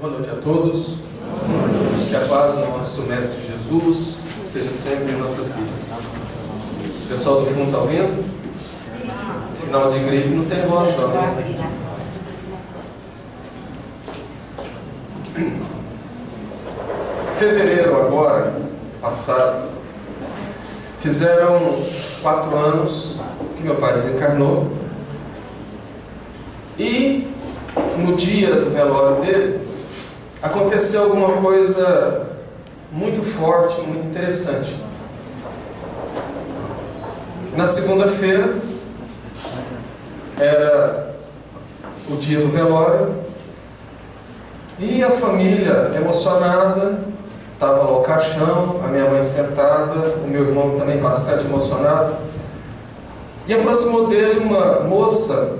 Boa noite a todos. Que a paz do nosso Mestre Jesus seja sempre em nossas vidas. O pessoal do fundo está ouvindo? Final de gripe não tem voz, não. Fevereiro agora, passado, fizeram 4 anos que meu pai desencarnou. E no dia do velório dele, aconteceu alguma coisa muito forte, muito interessante. Na segunda-feira, era o dia do velório, e a família emocionada, estava lá o caixão, a minha mãe sentada, o meu irmão também bastante emocionado, e aproximou dele uma moça,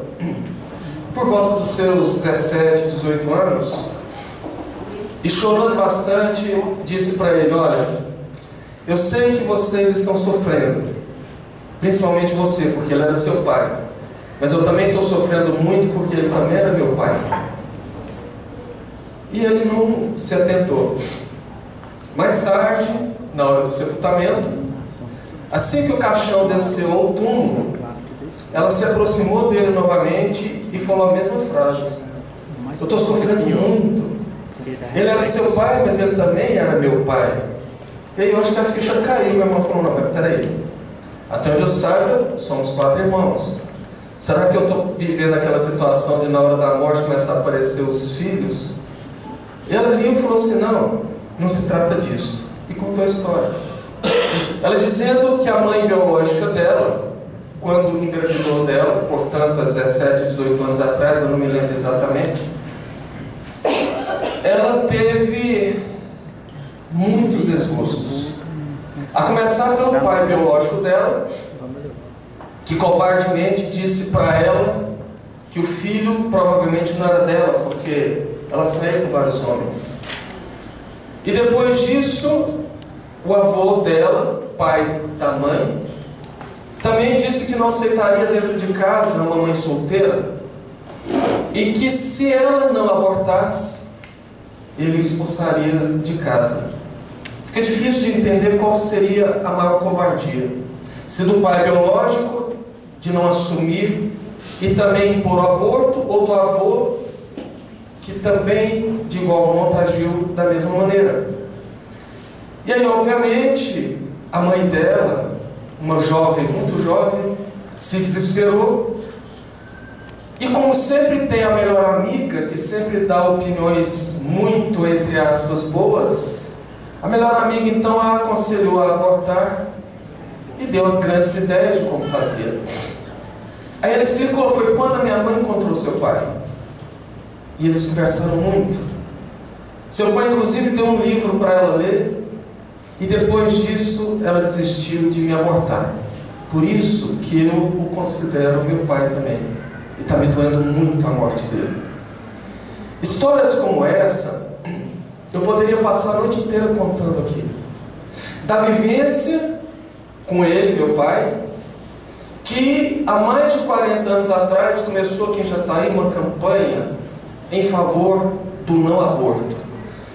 por volta dos seus 17, 18 anos, e chorando bastante, disse para ele: olha, eu sei que vocês estão sofrendo, principalmente você, porque ele era seu pai, mas eu também estou sofrendo muito porque ele também era meu pai. E ele não se atentou. Mais tarde, na hora do sepultamento, assim que o caixão desceu ao túmulo, ela se aproximou dele novamente e falou a mesma frase: eu estou sofrendo muito. Ele era seu pai, mas ele também era meu pai. E aí eu acho que a ficha caiu. Minha irmã falou: não, mas peraí, até onde eu saiba, somos 4 irmãos. Será que eu estou vivendo aquela situação de na hora da morte começar a aparecer os filhos? E ela riu e falou assim: não se trata disso. E contou a história. Ela dizendo que a mãe biológica dela, quando engravidou dela, portanto há 17, 18 anos atrás, eu não me lembro exatamente, ela teve muitos desgostos. A começar pelo pai biológico dela, que covardemente disse para ela que o filho provavelmente não era dela, porque ela saía com vários homens. E depois disso, o avô dela, pai da mãe, também disse que não aceitaria dentro de casa uma mãe solteira, e que se ela não abortasse, ele o expulsaria de casa. Fica difícil de entender qual seria a maior covardia: se do pai biológico, de não assumir e também impor o aborto, ou do avô, que também de igual modo agiu da mesma maneira. E aí, obviamente, a mãe dela, uma jovem, muito jovem, se desesperou. E como sempre tem a melhor amiga, que sempre dá opiniões muito, entre aspas, boas, a melhor amiga então a aconselhou a abortar e deu as grandes ideias de como fazia. Aí ela explicou: foi quando a minha mãe encontrou seu pai. E eles conversaram muito. Seu pai inclusive deu um livro para ela ler, e depois disso ela desistiu de me abortar. Por isso que eu o considero meu pai também. E está me doendo muito a morte dele. Histórias como essa, eu poderia passar a noite inteira contando aqui. Da vivência com ele, meu pai, que há mais de 40 anos atrás começou aqui em Jataí uma campanha em favor do não aborto.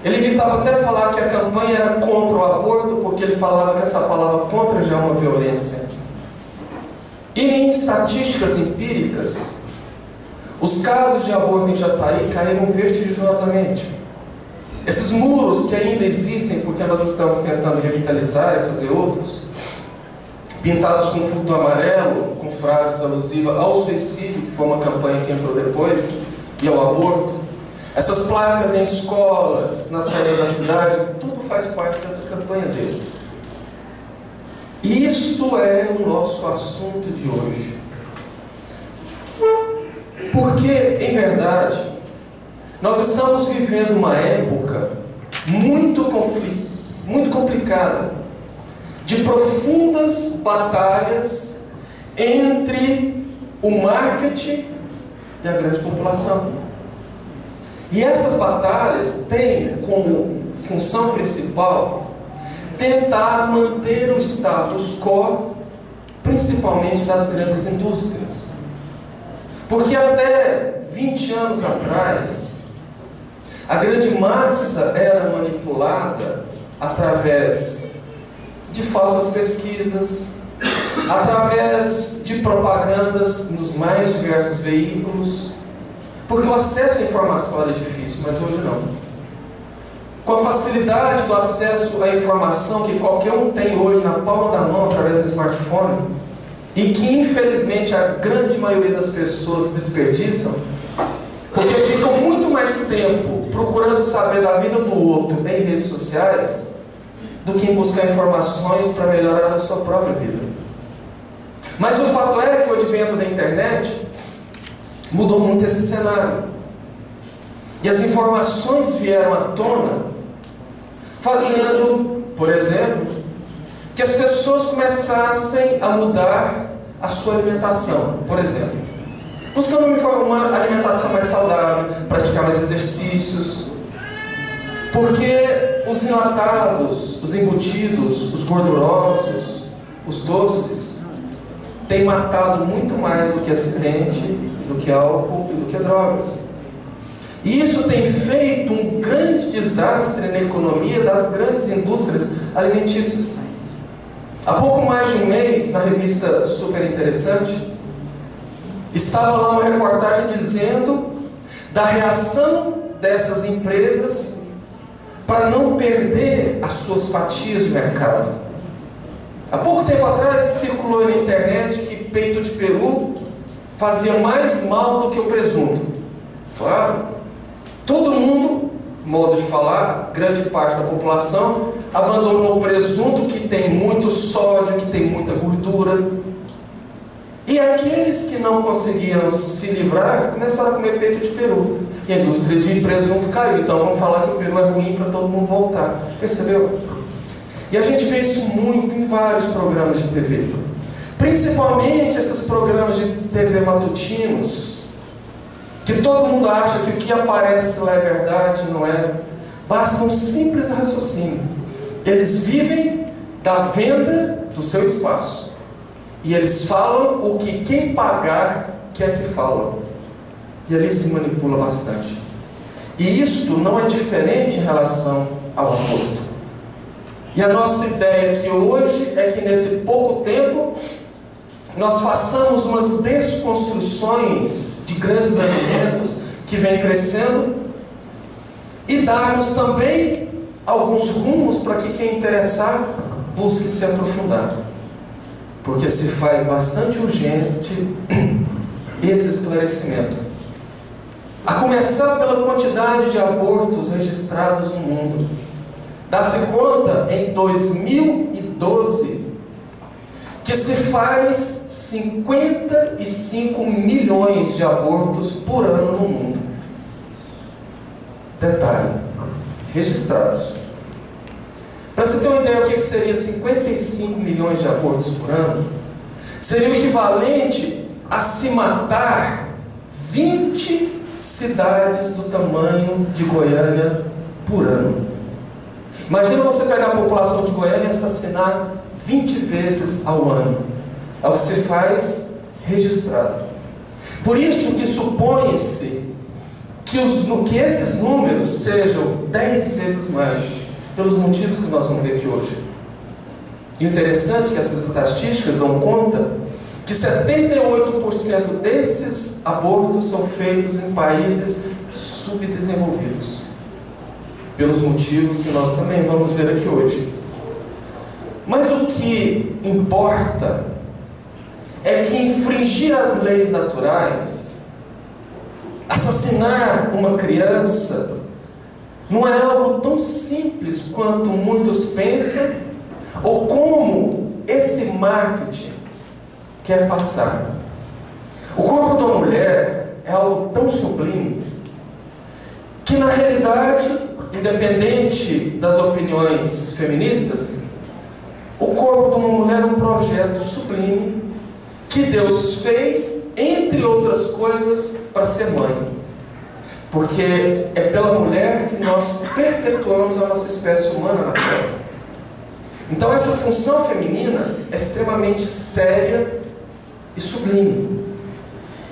Ele evitava até falar que a campanha era contra o aborto, porque ele falava que essa palavra contra já é uma violência. E em estatísticas empíricas, os casos de aborto em Jataí caíram vertiginosamente. Esses muros que ainda existem, porque nós estamos tentando revitalizar e fazer outros, pintados com fundo amarelo, com frases alusivas ao suicídio, que foi uma campanha que entrou depois, e ao aborto, essas placas em escolas, na saída da cidade, tudo faz parte dessa campanha dele. Isto é o nosso assunto de hoje. Porque, em verdade, nós estamos vivendo uma época muito complicada, de profundas batalhas entre o marketing e a grande população. E essas batalhas têm como função principal tentar manter o status quo, principalmente das grandes indústrias. Porque até 20 anos atrás, A grande massa era manipulada através de falsas pesquisas, através de propagandas nos mais diversos veículos, porque o acesso à informação era difícil, mas hoje não. Com a facilidade do acesso à informação que qualquer um tem hoje na palma da mão através do smartphone, e que infelizmente a grande maioria das pessoas desperdiçam, porque ficam muito mais tempo procurando saber da vida do outro em redes sociais do que em buscar informações para melhorar a sua própria vida. Mas o fato é que o advento da internet mudou muito esse cenário. E as informações vieram à tona, fazendo, por exemplo, que as pessoas começassem a mudar a sua alimentação, por exemplo. Buscando uma alimentação mais saudável, praticar mais exercícios, porque os enlatados, os embutidos, os gordurosos, os doces, têm matado muito mais do que acidente, do que álcool e do que drogas. E isso tem feito um grande desastre na economia das grandes indústrias alimentícias. Há pouco mais de um mês, na revista Super Interessante, estava lá uma reportagem dizendo da reação dessas empresas para não perder as suas fatias de mercado. Há pouco tempo atrás circulou na internet que peito de peru fazia mais mal do que o presunto. Claro, todo mundo, modo de falar, grande parte da população, abandonou o presunto, que tem muito sódio, que tem muita gordura. E aqueles que não conseguiram se livrar começaram a comer peito de peru. E a indústria de presunto caiu. Então vamos falar que o peru é ruim para todo mundo voltar. Percebeu? E a gente vê isso muito em vários programas de TV. Principalmente esses programas de TV matutinos, que todo mundo acha que o que aparece lá é verdade, não é? Basta um simples raciocínio. Eles vivem da venda do seu espaço. E eles falam o que quem pagar quer que falam. E ali se manipula bastante. E isto não é diferente em relação ao aborto. E a nossa ideia aqui hoje é que nesse pouco tempo nós façamos umas desconstruções de grandes argumentos que vêm crescendo e darmos também alguns rumos para que quem interessar busque se aprofundar. Porque se faz bastante urgente esse esclarecimento. A começar pela quantidade de abortos registrados no mundo. Dá-se conta, em 2012, que se faz 55 milhões de abortos por ano no mundo. Detalhe, registrados. Para você ter uma ideia do que seria 55 milhões de abortos por ano, seria o equivalente a se matar 20 cidades do tamanho de Goiânia por ano. Imagina você pegar a população de Goiânia e assassinar 20 vezes ao ano. É o que se faz registrado. Por isso que supõe-se que esses números sejam 10 vezes mais, pelos motivos que nós vamos ver aqui hoje. E o interessante é que essas estatísticas dão conta que 78% desses abortos são feitos em países subdesenvolvidos, pelos motivos que nós também vamos ver aqui hoje. Mas o que importa é que infringir as leis naturais, assassinar uma criança, não é algo tão simples quanto muitos pensam, ou como esse marketing quer passar. O corpo da mulher é algo tão sublime que, na realidade, independente das opiniões feministas, o corpo de uma mulher é um projeto sublime que Deus fez, entre outras coisas, para ser mãe. Porque é pela mulher que nós perpetuamos a nossa espécie humana na Terra. Então essa função feminina é extremamente séria e sublime.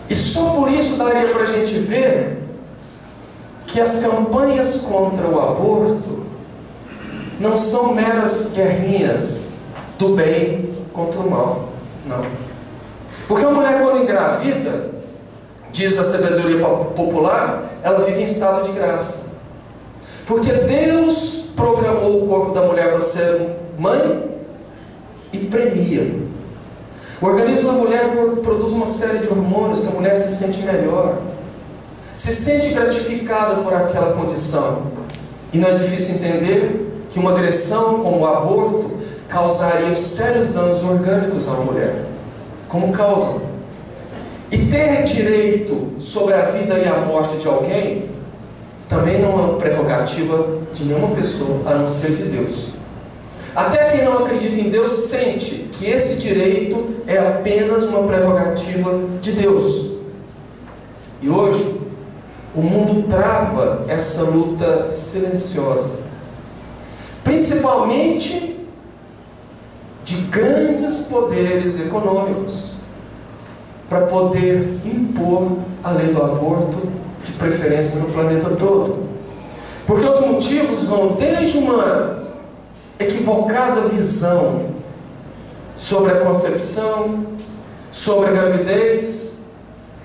E só por isso daria para a gente ver que as campanhas contra o aborto não são meras guerrinhas do bem contra o mal. Não. Porque a mulher, quando engravida, diz a sabedoria popular, ela vive em estado de graça. Porque Deus programou o corpo da mulher para ser mãe e premia. O organismo da mulher produz uma série de hormônios que a mulher se sente melhor, se sente gratificada por aquela condição. E não é difícil entender que uma agressão como o aborto causaria sérios danos orgânicos à mulher, como causam. E ter direito sobre a vida e a morte de alguém também não é uma prerrogativa de nenhuma pessoa, a não ser de Deus. Até quem não acredita em Deus sente que esse direito é apenas uma prerrogativa de Deus. E hoje, o mundo trava essa luta silenciosa, principalmente de grandes poderes econômicos, para poder impor a lei do aborto, de preferência no planeta todo. Porque os motivos vão desde uma equivocada visão sobre a concepção, sobre a gravidez,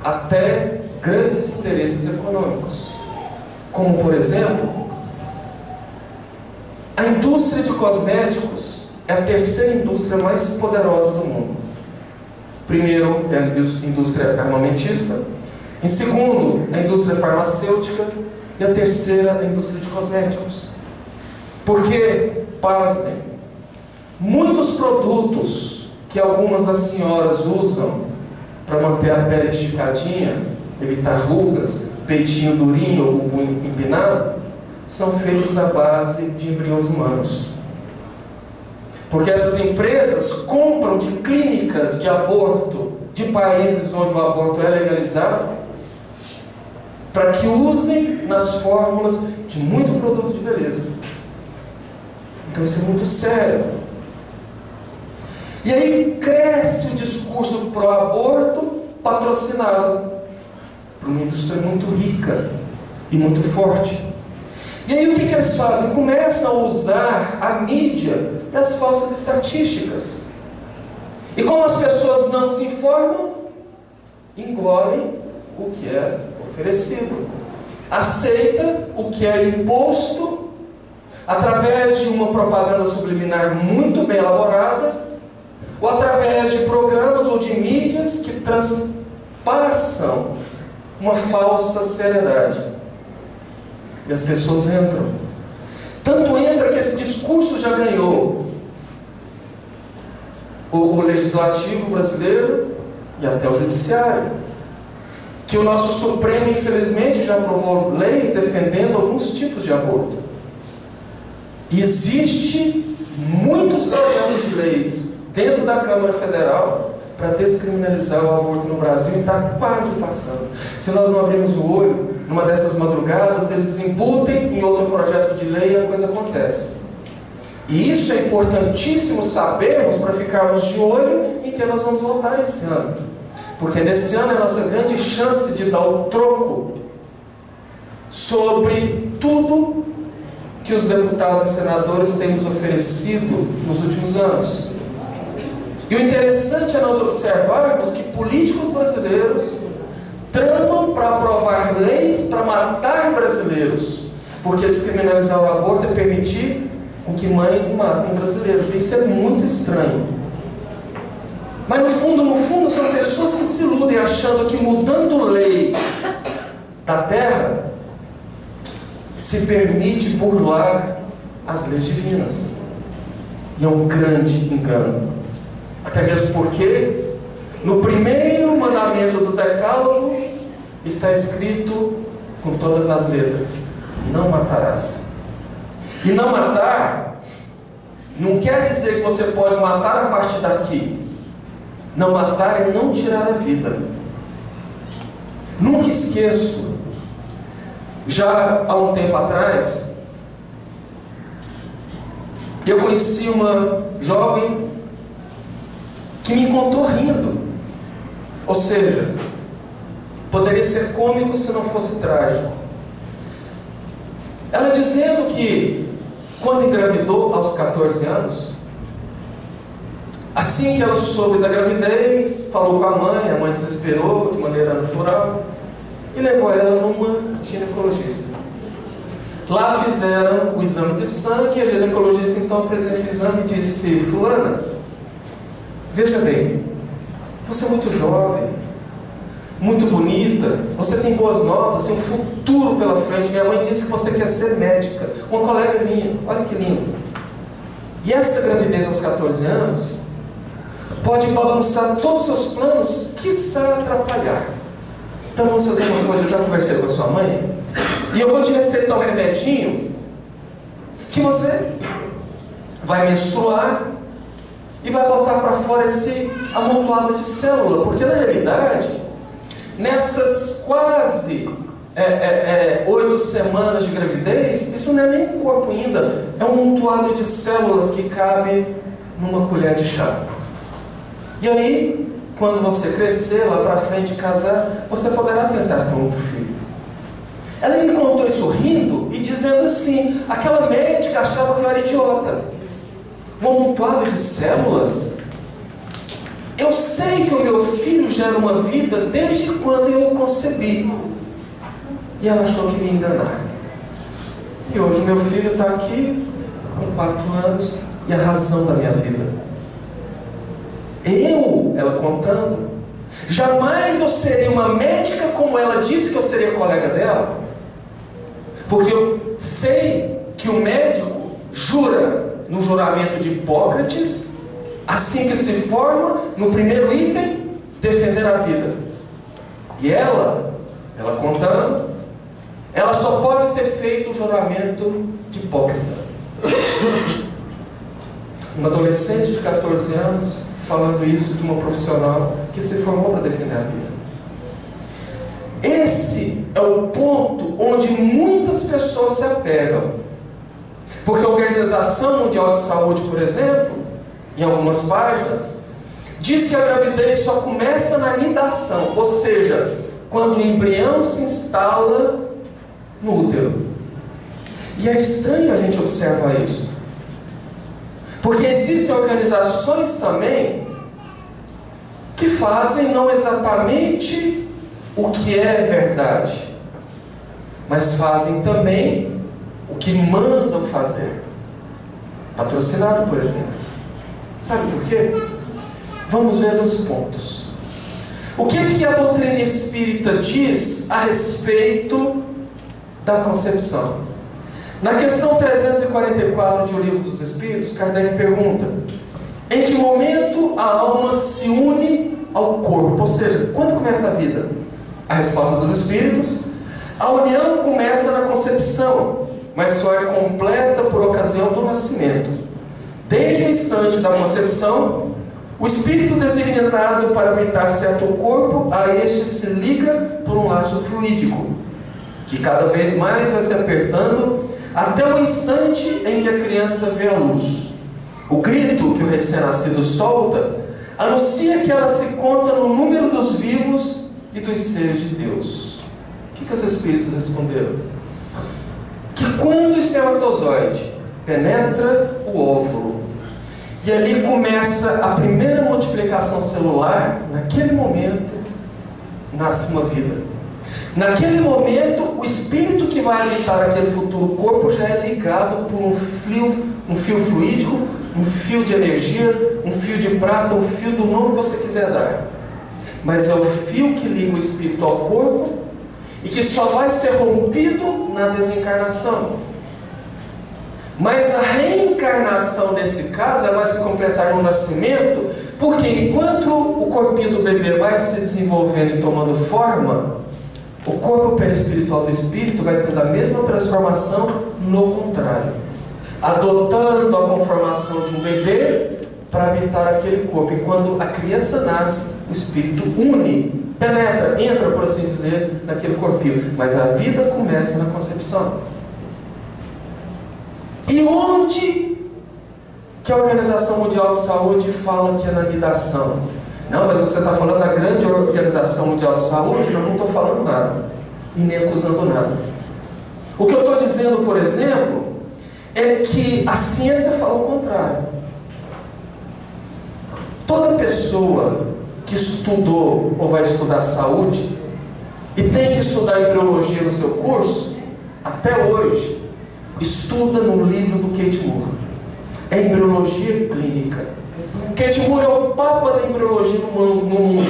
até grandes interesses econômicos. Como, por exemplo, a indústria de cosméticos é a terceira indústria mais poderosa do mundo. Primeiro é a indústria armamentista, em segundo a indústria farmacêutica e a terceira a indústria de cosméticos. Porque, pasmem, muitos produtos que algumas das senhoras usam para manter a pele esticadinha, evitar rugas, peitinho durinho ou bumbum empinado, são feitos à base de embriões humanos. Porque essas empresas compram de clínicas de aborto de países onde o aborto é legalizado, para que usem nas fórmulas de muito produto de beleza. Então isso é muito sério. E aí cresce o discurso pró-aborto patrocinado por uma indústria muito rica e muito forte. E aí o que eles fazem? Começam a usar a mídia e as falsas estatísticas. E como as pessoas não se informam, engolem o que é oferecido, aceita o que é imposto através de uma propaganda subliminar muito bem elaborada, ou através de programas ou de mídias que transpassam uma falsa seriedade. E as pessoas entram. Tanto entra que esse discurso já ganhou o legislativo brasileiro e até o judiciário. Que o nosso Supremo, infelizmente, já aprovou leis defendendo alguns tipos de aborto. E existe muitos projetos de leis dentro da Câmara Federal para descriminalizar o aborto no Brasil, e está quase passando. Se nós não abrirmos o olho, numa dessas madrugadas, eles embutem em outro projeto de lei e a coisa acontece. E isso é importantíssimo sabermos para ficarmos de olho em que nós vamos votar esse ano. Porque nesse ano é a nossa grande chance de dar o troco sobre tudo que os deputados e senadores têm nos oferecido nos últimos anos. E o interessante é nós observarmos que políticos brasileiros tramam para aprovar leis para matar brasileiros, porque descriminalizar o aborto é permitir com que mães matem brasileiros. Isso é muito estranho. Mas no fundo, são pessoas que se iludem achando que mudando leis da terra se permite burlar as leis divinas. E é um grande engano. Até mesmo porque no primeiro mandamento do Decálogo está escrito com todas as letras: não matarás. E não matar não quer dizer que você pode matar a partir daqui. Não matar é não tirar a vida. Nunca esqueço, já há um tempo atrás, eu conheci uma jovem que me contou rindo. Ou seja, poderia ser cômico se não fosse trágico. Ela dizendo que quando engravidou aos 14 anos, assim que ela soube da gravidez, falou com a mãe desesperou de maneira natural e levou ela numa ginecologista. Lá fizeram o exame de sangue e a ginecologista então apresenta o exame e disse: fulana, veja bem, você é muito jovem, muito bonita, você tem boas notas, tem um futuro pela frente. Minha mãe disse que você quer ser médica. Uma colega minha, olha que lindo. E essa gravidez aos 14 anos pode bagunçar todos os seus planos, quiçá atrapalhar. Então vamos fazer uma coisa, eu já conversei com a sua mãe, e eu vou te receitar um remedinho que você vai menstruar e vai botar para fora esse amontoado de célula, porque na realidade, nessas quase 8 semanas de gravidez, isso não é nem corpo ainda, é um amontoado de células que cabe numa colher de chá. E aí, quando você crescer, lá para frente, casar, você poderá tentar ter um outro filho. Ela me contou isso rindo e dizendo assim: aquela médica achava que eu era idiota. Um amontoado de células? Eu sei que o meu filho gera uma vida desde quando eu o concebi. E ela achou que me enganar. E hoje o meu filho está aqui, com 4 anos, e a razão da minha vida. Ela contando, jamais eu seria uma médica como ela disse que eu seria colega dela, porque eu sei que o médico jura no juramento de Hipócrates, assim que se forma, no primeiro item, defender a vida. E ela contando, ela só pode ter feito o juramento de Hipócrates. Um adolescente de 14 anos falando isso de uma profissional que se formou para defender a vida. Esse é o ponto onde muitas pessoas se apegam. Porque a Organização Mundial de Saúde, por exemplo, em algumas páginas, diz que a gravidez só começa na nidação, ou seja, quando o embrião se instala no útero. E é estranho a gente observar isso. Porque existem organizações também que fazem não exatamente o que é verdade, mas fazem também o que mandam fazer. Patrocinado, por exemplo. Sabe por quê? Vamos ver nos pontos. O que a doutrina espírita diz a respeito da concepção? Na questão 344 de O Livro dos Espíritos, Kardec pergunta: em que momento a alma se une ao corpo? Ou seja, quando começa a vida? A resposta dos Espíritos: a união começa na concepção, mas só é completa por ocasião do nascimento. Desde o instante da concepção, o espírito designado para habitar certo corpo, a este se liga por um laço fluídico, que cada vez mais vai se apertando até o instante em que a criança vê a luz. O grito que o recém-nascido solta anuncia que ela se conta no número dos vivos e dos seres de Deus. O que os espíritos responderam? Que quando o espermatozoide penetra o óvulo e ali começa a primeira multiplicação celular, naquele momento nasce uma vida. Naquele momento, o espírito que vai habitar aquele futuro corpo já é ligado por um fio fluídico, um fio de energia, um fio de prata, um fio do nome que você quiser dar. Mas é o fio que liga o espírito ao corpo e que só vai ser rompido na desencarnação. Mas a reencarnação nesse caso ela vai se completar no nascimento, porque enquanto o corpinho do bebê vai se desenvolvendo e tomando forma, o corpo perispiritual do espírito vai tendo a mesma transformação no contrário, adotando a conformação de um bebê para habitar aquele corpo. E quando a criança nasce, o espírito une, penetra, entra, por assim dizer, naquele corpinho. Mas a vida começa na concepção. E onde que a Organização Mundial de Saúde fala que é na nidação? Não, mas você está falando da grande Organização Mundial de Saúde? Eu não estou falando nada. E nem acusando nada. O que eu estou dizendo, por exemplo, é que a ciência fala o contrário. Toda pessoa que estudou ou vai estudar saúde e tem que estudar embriologia no seu curso, até hoje, estuda no livro do Keith Moore. É embriologia clínica. Keith Moore é o papa da embriologia no mundo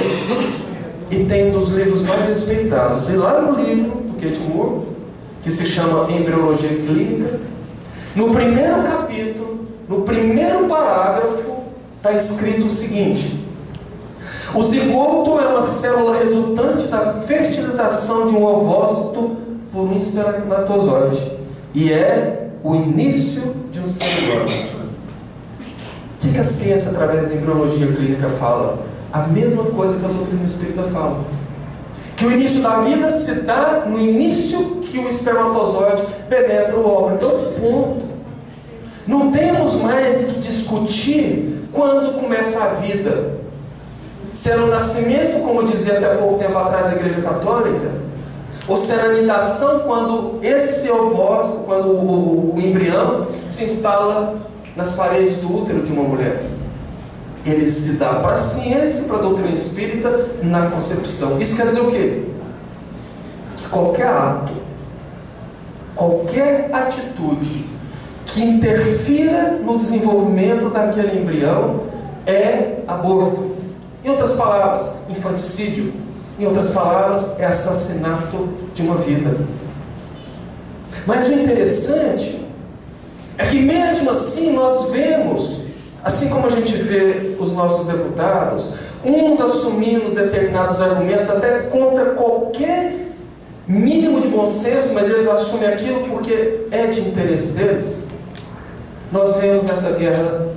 e tem um dos livros mais respeitados. E lá no livro do Keith Moore, que se chama Embriologia Clínica, no primeiro capítulo, no primeiro parágrafo, está escrito o seguinte: o zigoto é uma célula resultante da fertilização de um ovócito por um espermatozoide e é o início de um ser humano. O que a ciência, através da embriologia clínica, fala? A mesma coisa que a doutrina espírita fala. Que o início da vida se dá no início que o espermatozoide penetra o óvulo. Então, ponto. Não temos mais que discutir quando começa a vida. Se é no nascimento, como dizia até pouco tempo atrás a Igreja Católica, ou se é na nidação, quando esse ovócito, quando o embrião se instala nas paredes do útero de uma mulher. Ele se dá para a ciência e para a doutrina espírita na concepção. Isso quer dizer o quê? Que qualquer ato, qualquer atitude que interfira no desenvolvimento daquele embrião é aborto. Em outras palavras, infanticídio. Em outras palavras, é assassinato de uma vida. Mas o interessante é que mesmo assim nós vemos, assim como a gente vê os nossos deputados, uns assumindo determinados argumentos até contra qualquer mínimo de bom senso, mas eles assumem aquilo porque é de interesse deles. Nós vemos nessa guerra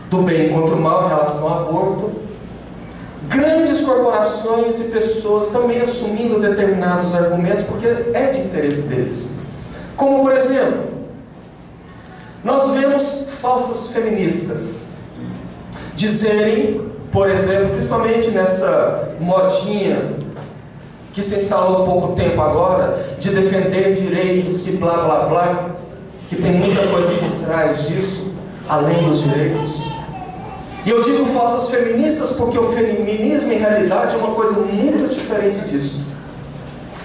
do bem contra o mal em relação ao aborto, grandes corporações e pessoas também assumindo determinados argumentos porque é de interesse deles. Como, por exemplo, nós vemos falsas feministas dizerem, por exemplo, principalmente nessa modinha que se instalou há pouco tempo agora, de defender direitos de blá blá blá, que tem muita coisa por trás disso, além dos direitos. E eu digo falsas feministas porque o feminismo, em realidade, é uma coisa muito diferente disso.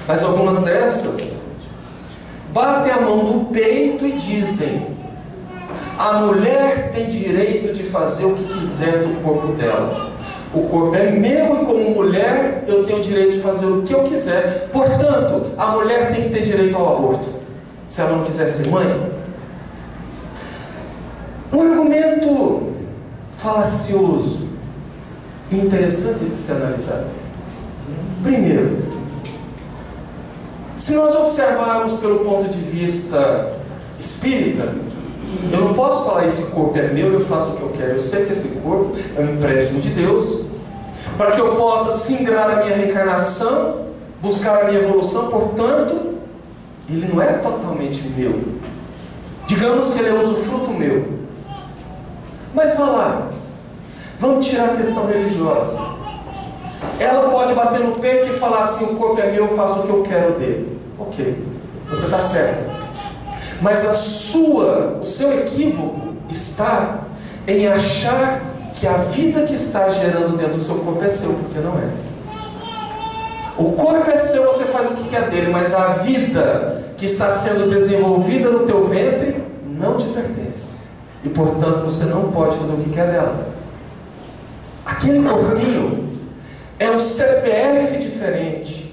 Mas algumas dessas batem a mão no peito e dizem: a mulher tem direito de fazer o que quiser do corpo dela. O corpo é meu e, como mulher, eu tenho direito de fazer o que eu quiser. Portanto, a mulher tem que ter direito ao aborto, se ela não quiser ser mãe. Um argumento falacioso e interessante de se analisar. Primeiro, se nós observarmos pelo ponto de vista espírita, eu não posso falar esse corpo é meu, eu faço o que eu quero. Eu sei que esse corpo é um empréstimo de Deus, para que eu possa singrar a minha reencarnação, buscar a minha evolução. Portanto, ele não é totalmente meu. Digamos que ele é usufruto meu. Mas vá lá, vamos tirar a questão religiosa. Ela pode bater no peito e falar assim: o corpo é meu, eu faço o que eu quero dele. Ok, você está certo. Mas o seu equívoco está em achar que a vida que está gerando dentro do seu corpo é seu, porque não é. O corpo é seu, você faz o que quer dele, mas a vida que está sendo desenvolvida no teu ventre não te pertence. E, portanto, você não pode fazer o que quer dela. Aquele corpinho é um CPF diferente.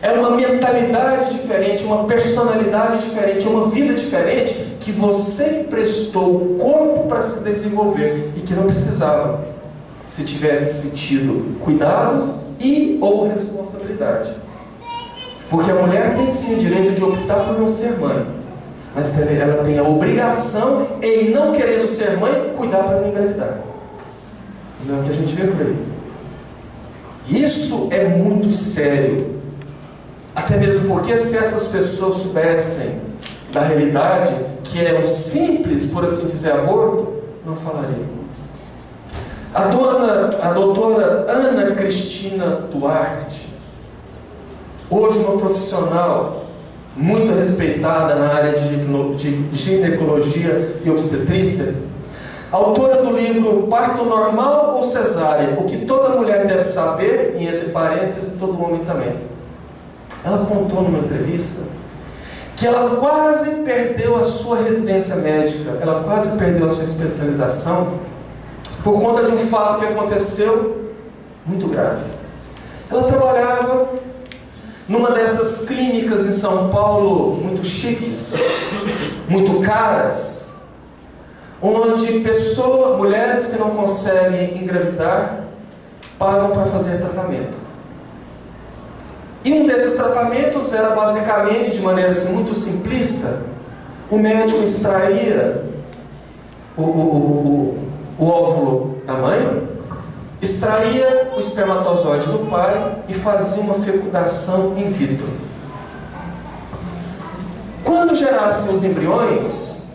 É uma mentalidade diferente, uma personalidade diferente, uma vida diferente que você emprestou o corpo para se desenvolver e que não precisava, se tivesse tido cuidado e ou responsabilidade. Porque a mulher tem sim o direito de optar por não ser mãe, mas ela tem a obrigação, em não querendo ser mãe, cuidar para não engravidar. Não é o que a gente vê por aí. Isso é muito sério. Até mesmo porque, se essas pessoas soubessem da realidade, que é o simples, por assim dizer, aborto, não falariam. A doutora Ana Cristina Duarte, hoje uma profissional muito respeitada na área de ginecologia e obstetrícia, autora do livro Parto Normal ou Cesárea? O que toda mulher deve saber, e entre parênteses, todo homem também. Ela contou numa entrevista que ela quase perdeu a sua residência médica, ela quase perdeu a sua especialização, por conta de um fato que aconteceu muito grave. Ela trabalhava numa dessas clínicas em São Paulo, muito chiques, muito caras, onde mulheres que não conseguem engravidar, pagam para fazer tratamento. E um desses tratamentos era basicamente, de maneira assim, muito simplista, o médico extraía o óvulo da mãe, extraía o espermatozoide do pai e fazia uma fecundação in vitro. Quando gerassem os embriões,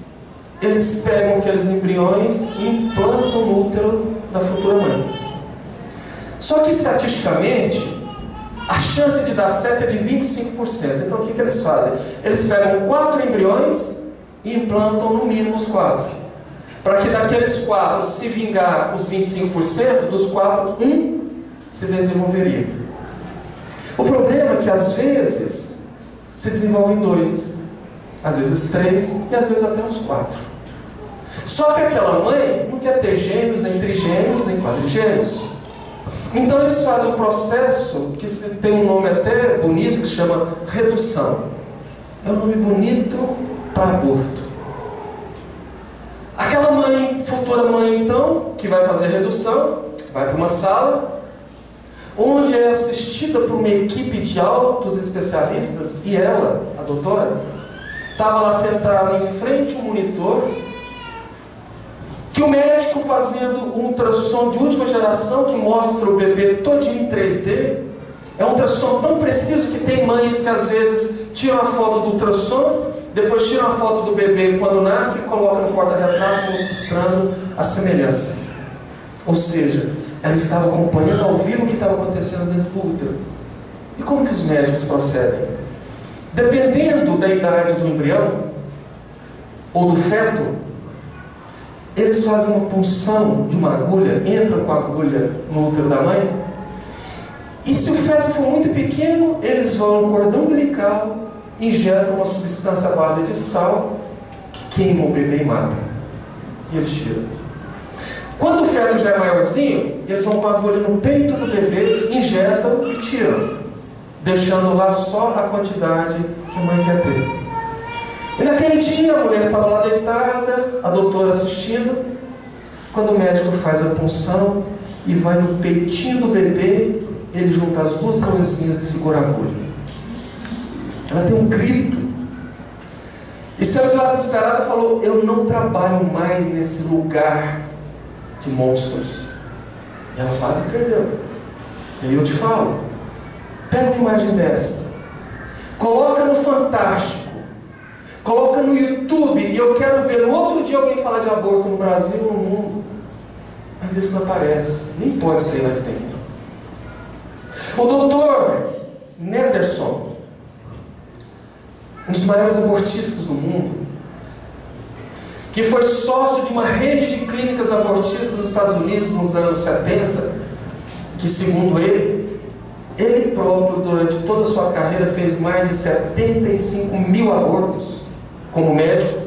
eles pegam aqueles embriões e implantam no útero da futura mãe. Só que estatisticamente, a chance de dar certo é de 25%. Então o que eles fazem? Eles pegam 4 embriões e implantam no mínimo os 4. Para que daqueles 4, se vingar os 25%, dos 4, 1 se desenvolveria. O problema é que às vezes se desenvolvem 2, às vezes 3 e às vezes até os 4. Só que aquela mãe não quer ter gêmeos, nem trigêmeos, nem quadrigêmeos. Então eles fazem um processo que tem um nome até bonito, que se chama redução. É um nome bonito para aborto. Aquela mãe, futura mãe então, que vai fazer redução, vai para uma sala, onde é assistida por uma equipe de altos especialistas, e ela, a doutora, estava lá sentada em frente a um monitor, que o médico fazendo um ultrassom de última geração, que mostra o bebê todinho em 3D, é um ultrassom tão preciso que tem mães que às vezes tiram a foto do ultrassom, depois tiram a foto do bebê quando nasce e colocam no porta-retrato, mostrando a semelhança. Ou seja, ela estava acompanhando ao vivo o que estava acontecendo dentro do útero. E como que os médicos procedem? Dependendo da idade do embrião ou do feto, eles fazem uma punção de uma agulha, entram com a agulha no útero da mãe, e se o feto for muito pequeno, eles vão no cordão umbilical, injetam uma substância à base de sal, que queima o bebê e mata. E eles tiram. Quando o feto já é maiorzinho, eles vão com a agulha no peito do bebê, injetam e tiram, deixando lá só a quantidade que a mãe quer ter. E naquele dia a mulher estava lá deitada, a doutora assistindo, quando o médico faz a punção e vai no peitinho do bebê, ele junta as duas mãozinhas e segura a agulha. Ela tem um grito. E saiu de lá desesperada e falou: eu não trabalho mais nesse lugar de monstros. E ela quase perdeu. E aí eu te falo, pega uma imagem dessa, coloca no Fantástico, coloca no YouTube, e eu quero ver no outro dia alguém falar de aborto no Brasil ou no mundo. Mas isso não aparece, nem pode sair lá de dentro. O doutor Nederson, um dos maiores abortistas do mundo, que foi sócio de uma rede de clínicas abortistas nos Estados Unidos nos anos 70, que segundo ele próprio durante toda a sua carreira fez mais de 75 mil abortos como médico.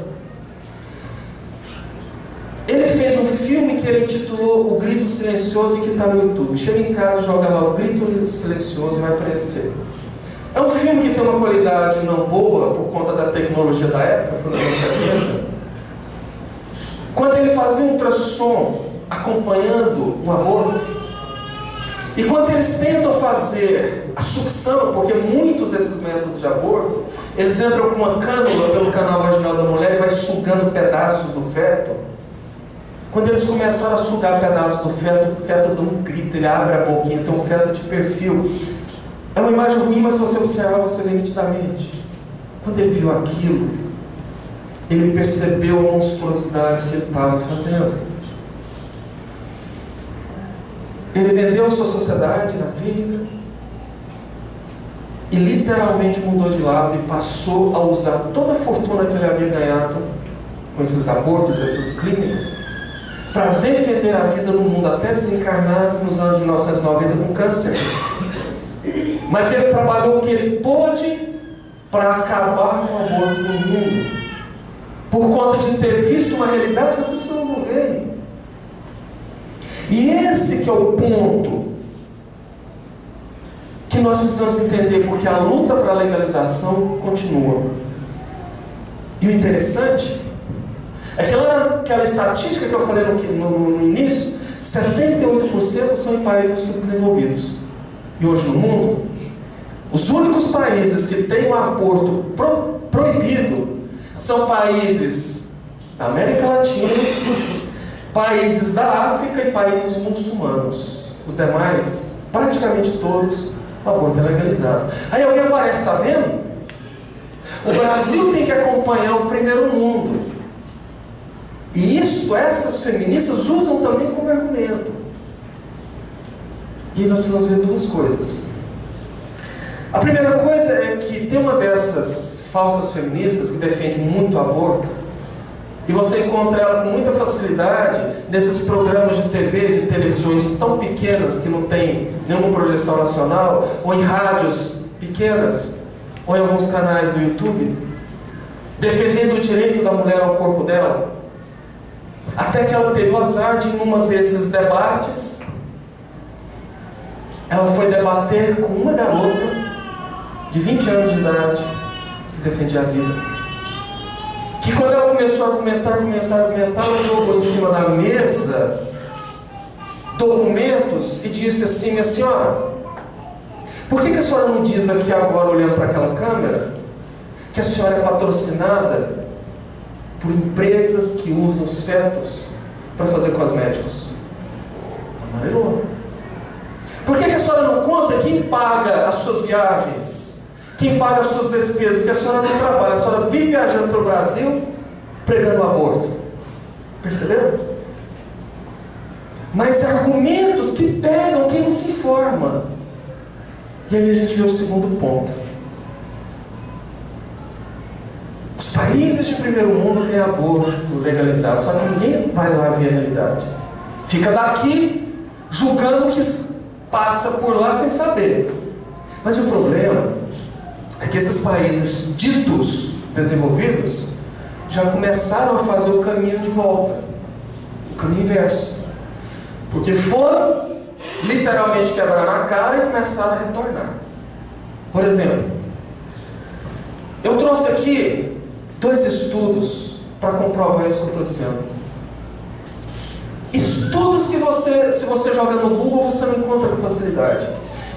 Ele fez um filme que ele intitulou O Grito Silencioso, e que está no YouTube. Chega em casa, joga lá O Grito Silencioso e vai aparecer. É um filme que tem uma qualidade não boa por conta da tecnologia da época, foi nos anos 70. Quando ele fazia um ultrassom acompanhando um aborto, e quando eles tentam fazer a sucção, porque muitos desses métodos de aborto, eles entram com uma cânula pelo canal vaginal da mulher e vai sugando pedaços do feto. Quando eles começaram a sugar pedaços do feto, o feto dá um grito, ele abre a boquinha, tem um feto de perfil. É uma imagem ruim, mas se você observar, você vê nitidamente. Quando ele viu aquilo, ele percebeu a monstruosidade que ele estava fazendo. Ele vendeu a sua sociedade na clínica, e literalmente mudou de lado e passou a usar toda a fortuna que ele havia ganhado com esses abortos, essas clínicas, para defender a vida no mundo, até desencarnar nos anos de 1990 com câncer. Mas ele trabalhou o que ele pôde para acabar com o aborto no mundo, por conta de ter visto uma realidade que as pessoas não veem. E esse que é o ponto que nós precisamos entender, porque a luta para a legalização continua. E o interessante é que lá naquela estatística que eu falei no início, 78% são em países subdesenvolvidos. E hoje no mundo, os únicos países que têm o aborto proibido são países da América Latina, países da África e países muçulmanos. Os demais, praticamente todos, o aborto é legalizado. Aí alguém aparece, está vendo? O Brasil tem que acompanhar o primeiro mundo. E isso, essas feministas usam também como argumento. E nós precisamos ver duas coisas. A primeira coisa é que tem uma dessas falsas feministas que defende muito o aborto, e você encontra ela com muita facilidade nesses programas de TV, de televisões tão pequenas que não tem nenhuma projeção nacional, ou em rádios pequenas, ou em alguns canais do YouTube, defendendo o direito da mulher ao corpo dela. Até que ela teve o azar de, em um desses debates, ela foi debater com uma garota de 20 anos de idade que defendia a vida. Que quando ela começou a argumentar, ela jogou em cima da mesa documentos e disse assim: minha senhora, por que a senhora não diz aqui agora, olhando para aquela câmera, que a senhora é patrocinada por empresas que usam os fetos para fazer cosméticos? Amarelou. Por que a senhora não conta quem paga as suas viagens? Quem paga as suas despesas? Porque a senhora não trabalha, a senhora vive viajando pelo Brasil pregando o aborto. Perceberam? Mas argumentos que pegam quem não se informa. E aí a gente vê o segundo ponto. Os países de primeiro mundo têm aborto legalizado, só que ninguém vai lá ver a realidade. Fica daqui julgando o que passa por lá sem saber. Mas o problema é que esses países ditos desenvolvidos já começaram a fazer o caminho de volta, o caminho inverso, porque foram literalmente quebrar a cara e começaram a retornar. Por exemplo, eu trouxe aqui 2 estudos para comprovar isso que eu estou dizendo. Estudos que se você joga no Google, você não encontra com facilidade.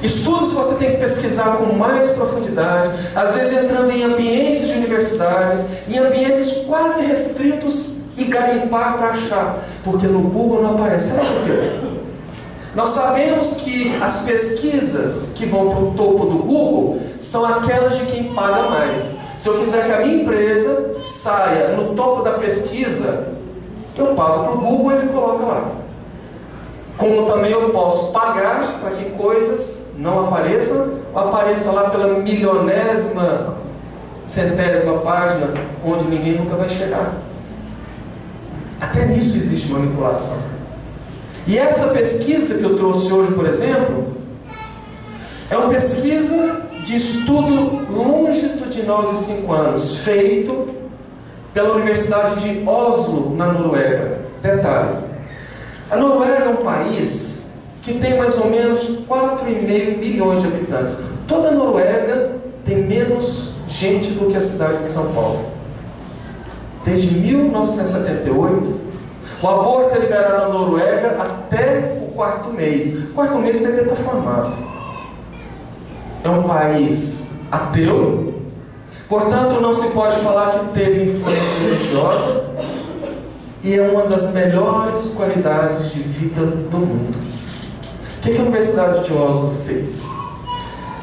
Estudos que você tem que pesquisar com mais profundidade, às vezes entrando em ambientes de universidades, em ambientes quase restritos, e garimpar para achar, porque no Google não aparece. Sabe por quê? Nós sabemos que as pesquisas que vão para o topo do Google são aquelas de quem paga mais. Se eu quiser que a minha empresa saia no topo da pesquisa, eu pago para o Google e ele coloca lá. Como também eu posso pagar para que coisas não apareçam, ou apareçam lá pela milionésima, centésima página, onde ninguém nunca vai chegar. Até nisso existe manipulação. E essa pesquisa que eu trouxe hoje, por exemplo, é uma pesquisa de estudo longitudinal de 5 anos, feito pela Universidade de Oslo, na Noruega. Detalhe: a Noruega é um país que tem mais ou menos 4,5 milhões de habitantes. Toda a Noruega tem menos gente do que a cidade de São Paulo. Desde 1978, o aborto é liberado na Noruega até o 4º mês. O 4º mês o bebê está formado. É um país ateu, portanto não se pode falar que teve influência religiosa, e é uma das melhores qualidades de vida do mundo. O que a Universidade de Oslo fez?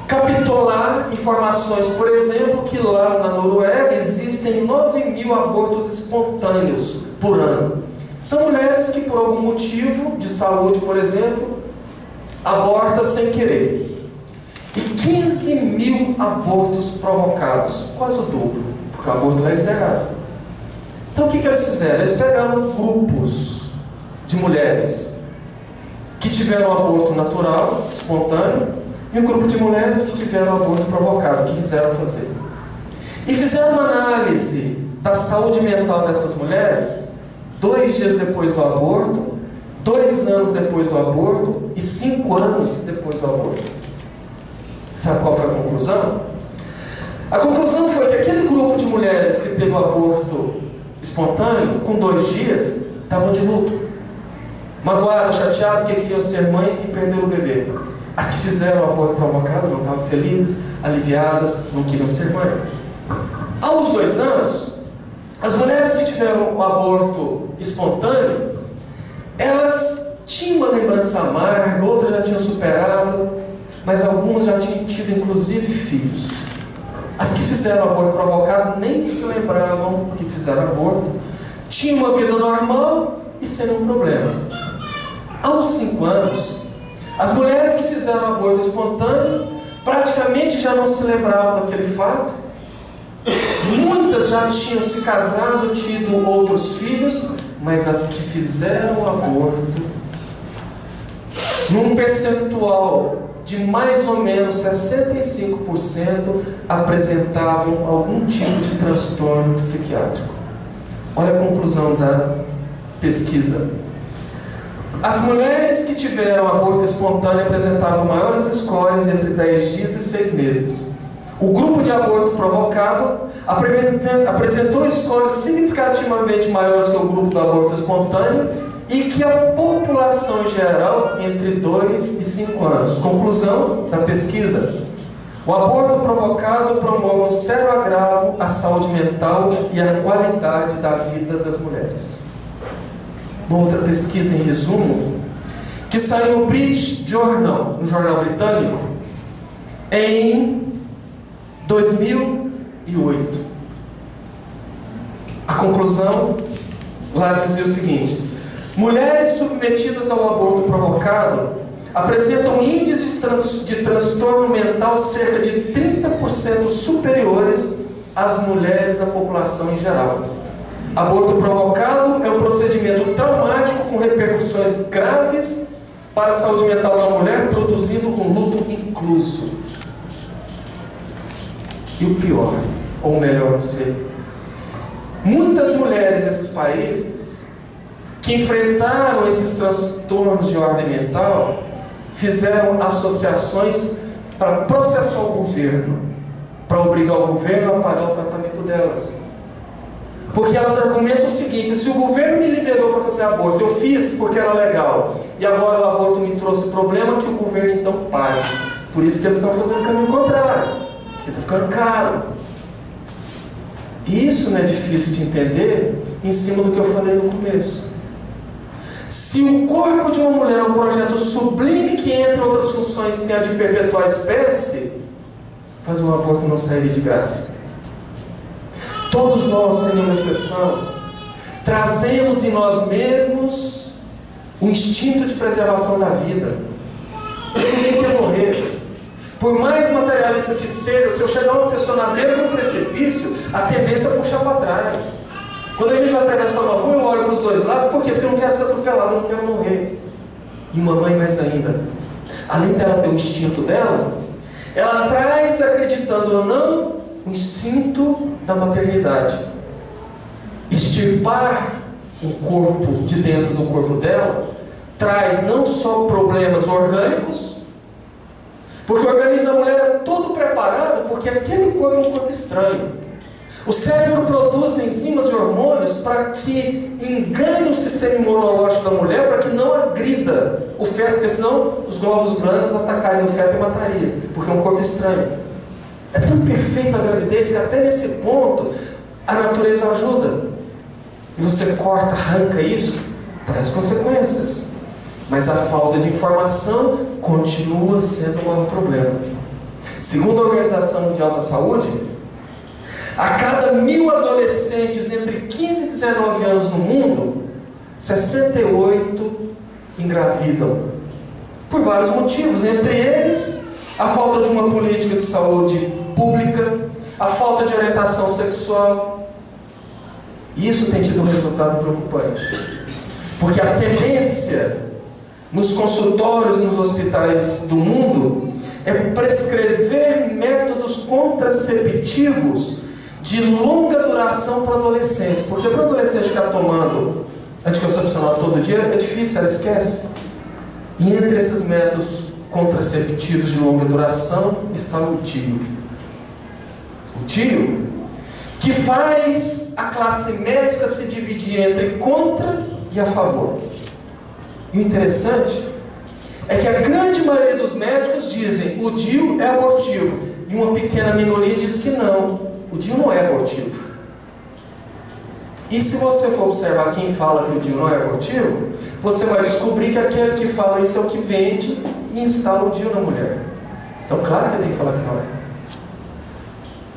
Captou lá informações, por exemplo, que lá na Noruega existem 9.000 abortos espontâneos por ano. São mulheres que, por algum motivo de saúde, por exemplo, abortam sem querer. E 15 mil abortos provocados, quase o dobro, porque o aborto não é liberado. Então o que eles fizeram? Eles pegaram grupos de mulheres que tiveram aborto natural, espontâneo, e um grupo de mulheres que tiveram aborto provocado, que quiseram fazer. E fizeram uma análise da saúde mental dessas mulheres 2 dias depois do aborto, 2 anos depois do aborto e 5 anos depois do aborto. Sabe qual foi a conclusão? A conclusão foi que aquele grupo de mulheres que teve o aborto espontâneo, com 2 dias, estavam de luto, magoadas, chateadas, porque queriam ser mãe e perderam o bebê. As que fizeram o aborto provocado não estavam felizes, aliviadas, não queriam ser mãe. Aos 2 anos, as mulheres que tiveram o aborto espontâneo, elas tinham uma lembrança amarga, outras já tinham superado, mas algumas já tinham tido inclusive filhos. As que fizeram o aborto provocado nem se lembravam que fizeram aborto, tinham uma vida normal e sem nenhum problema. Aos 5 anos, as mulheres que fizeram o aborto espontâneo praticamente já não se lembravam daquele fato. Muitas já tinham se casado, tido outros filhos, mas as que fizeram o aborto, num percentual de mais ou menos 65%, apresentavam algum tipo de transtorno psiquiátrico. Olha a conclusão da pesquisa. As mulheres que tiveram aborto espontâneo apresentavam maiores escórias entre 10 dias e 6 meses. O grupo de aborto provocado apresentou escórias significativamente maiores que o grupo do aborto espontâneo e que a população em geral entre 2 e 5 anos. Conclusão da pesquisa: o aborto provocado promove um sério agravo à saúde mental e à qualidade da vida das mulheres. Uma outra pesquisa, em resumo, que saiu no British Journal, no jornal britânico, em 2008. A conclusão lá dizia o seguinte: mulheres submetidas ao aborto provocado apresentam índices de transtorno mental cerca de 30% superiores às mulheres da população em geral. Aborto provocado é um procedimento traumático com repercussões graves para a saúde mental da mulher, produzindo um luto incluso. E o pior, ou melhor, não sei, muitas mulheres desses países que enfrentaram esses transtornos de ordem mental fizeram associações para processar o governo, para obrigar o governo a pagar o tratamento delas. Porque elas argumentam o seguinte: se o governo me liberou para fazer aborto, eu fiz porque era legal, e agora o aborto me trouxe problema, que o governo então pague. Por isso que eles estão fazendo o caminho contrário, porque está ficando caro. E isso não é difícil de entender em cima do que eu falei no começo. Se o corpo de uma mulher é um projeto sublime que, entre outras funções, tem a de perpetuar a espécie, fazer um aborto não sairia de graça. Todos nós, sem nenhuma exceção, trazemos em nós mesmos o instinto de preservação da vida. Ninguém quer morrer. Por mais materialista que seja, se eu chegar uma pessoa na beira de um precipício, a tendência é puxar para trás. Quando a gente vai atravessar uma rua, eu olho para os dois lados. Por quê? Porque eu não quero ser atropelado, eu não quero morrer. E uma mãe mais ainda, além dela ter o instinto dela, ela traz, acreditando ou não, o instinto da maternidade. Extirpar um corpo de dentro do corpo dela traz não só problemas orgânicos, porque o organismo da mulher é todo preparado, porque aquele corpo é um corpo estranho. O cérebro produz enzimas e hormônios para que engane o sistema imunológico da mulher, para que não agrida o feto, porque senão os glóbulos brancos atacariam o feto e mataria, porque é um corpo estranho. É tão perfeita a gravidez que até nesse ponto a natureza ajuda. E você corta, arranca isso, traz consequências. Mas a falta de informação continua sendo um maior problema. Segundo a Organização Mundial da Saúde, a cada 1000 adolescentes entre 15 e 19 anos no mundo, 68 engravidam. Por vários motivos, entre eles a falta de uma política de saúde pública, a falta de orientação sexual. Isso tem tido um resultado preocupante. Porque a tendência nos consultórios, nos hospitais do mundo, é prescrever métodos contraceptivos de longa duração para adolescentes. Porque para adolescente ficar tomando anticoncepcional todo dia é difícil, ela esquece. E entre esses métodos contraceptivos de longa duração está o DIU. O DIU, que faz a classe médica se dividir entre contra e a favor. E o interessante é que a grande maioria dos médicos dizem o DIU é abortivo, e uma pequena minoria diz que não, o DIU não é abortivo. E se você for observar quem fala que o DIU não é abortivo, você vai descobrir que aquele que fala isso é o que vende e instala o DIU na mulher. Então claro que tem que falar que não é.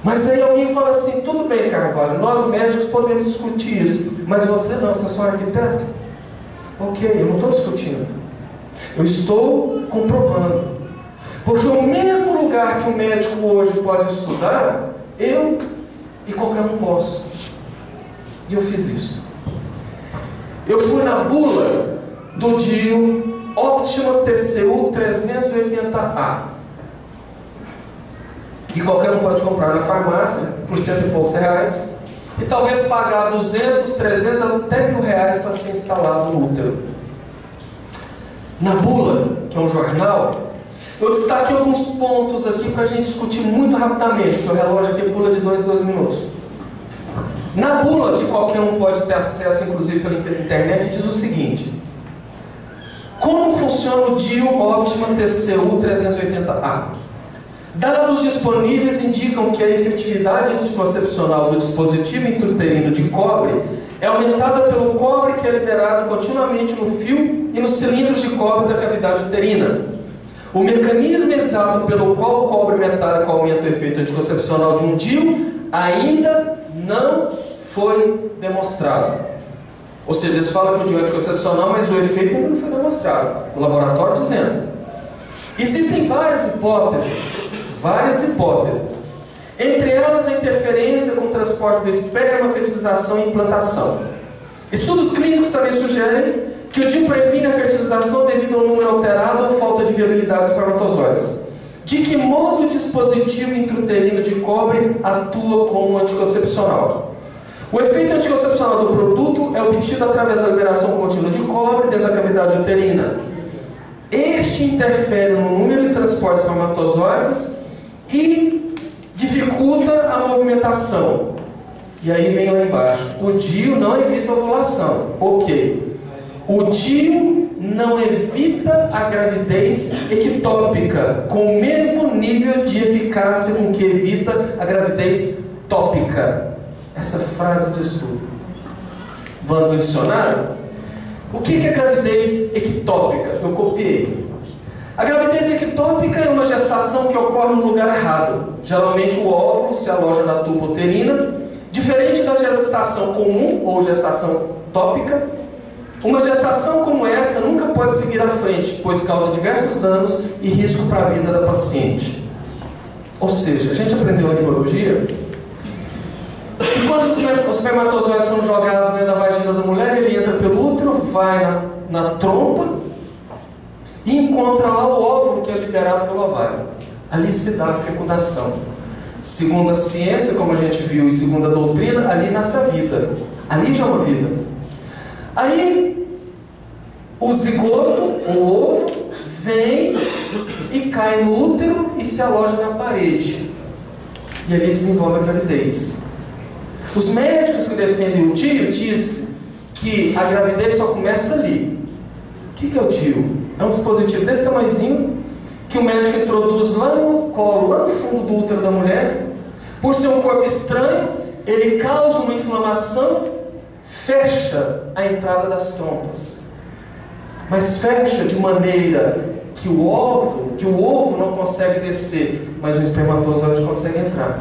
Mas aí alguém fala assim, tudo bem, Carvalho, nós médicos podemos discutir isso, mas você não, você é só arquiteto. Ok, eu não estou discutindo, eu estou comprovando. Porque o mesmo lugar que o médico hoje pode estudar, eu e qualquer um posso. E eu fiz isso. Eu fui na bula do DIU Optima TCU 380A. E qualquer um pode comprar na farmácia por R$100 e poucos. E talvez pagar 200, 300, até R$1.000 para ser instalado no útero. Na bula, que é um jornal, eu destaquei alguns pontos aqui para a gente discutir muito rapidamente, porque o relógio aqui pula de 2 em 2 minutos. Na bula, que qualquer um pode ter acesso, inclusive pela internet, diz o seguinte: como funciona o DIU Optima TCU 380A? Dados disponíveis indicam que a efetividade anticoncepcional do dispositivo intrauterino de cobre é aumentada pelo cobre que é liberado continuamente no fio e nos cilindros de cobre da cavidade uterina. O mecanismo exato pelo qual o cobre metálico aumenta o efeito anticoncepcional de um DIU ainda não foi demonstrado. Ou seja, eles falam que o DIU é anticoncepcional, mas o efeito ainda não foi demonstrado. O laboratório dizendo. Existem várias hipóteses. Entre elas, a interferência com o transporte do esperma, fertilização e implantação. Estudos clínicos também sugerem que o DIU previne a fertilização devido ao número alterado ou falta de viabilidade dos espermatozoides. De que modo o dispositivo intrauterino de cobre atua como anticoncepcional? O efeito anticoncepcional do produto é obtido através da liberação contínua de cobre dentro da cavidade uterina. Este interfere no número de transportes de espermatozoides e dificulta a movimentação. E aí vem lá embaixo, o DIU não evita a ovulação. Ok. O DIU não evita a gravidez ectópica com o mesmo nível de eficácia com que evita a gravidez tópica. Essa frase diz tudo. Vamos no dicionário? O que é gravidez ectópica? Eu copiei. A gravidez ectópica é uma gestação que ocorre no lugar errado. Geralmente o óvulo se aloja na tuba uterina. Diferente da gestação comum ou gestação tópica, uma gestação como essa nunca pode seguir à frente, pois causa diversos danos e risco para a vida da paciente. Ou seja, a gente aprendeu na biologia que quando os espermatozoides são jogados dentro da vagina da mulher, ele entra pelo útero, vai na trompa e encontra lá o óvulo que é liberado pelo ovário. Ali se dá a fecundação. Segundo a ciência, como a gente viu, e segundo a doutrina, ali nasce a vida. Ali já é uma vida. Aí, o zigoto, o ovo, vem e cai no útero e se aloja na parede. E ali desenvolve a gravidez. Os médicos que defendem o DIU dizem que a gravidez só começa ali. O que é o DIU? É um dispositivo desse tamanhozinho que o médico introduz lá no colo, lá no fundo do útero da mulher. Por ser um corpo estranho, ele causa uma inflamação, fecha a entrada das trompas. Mas fecha de maneira que o ovo não consegue descer, mas o espermatozoide consegue entrar.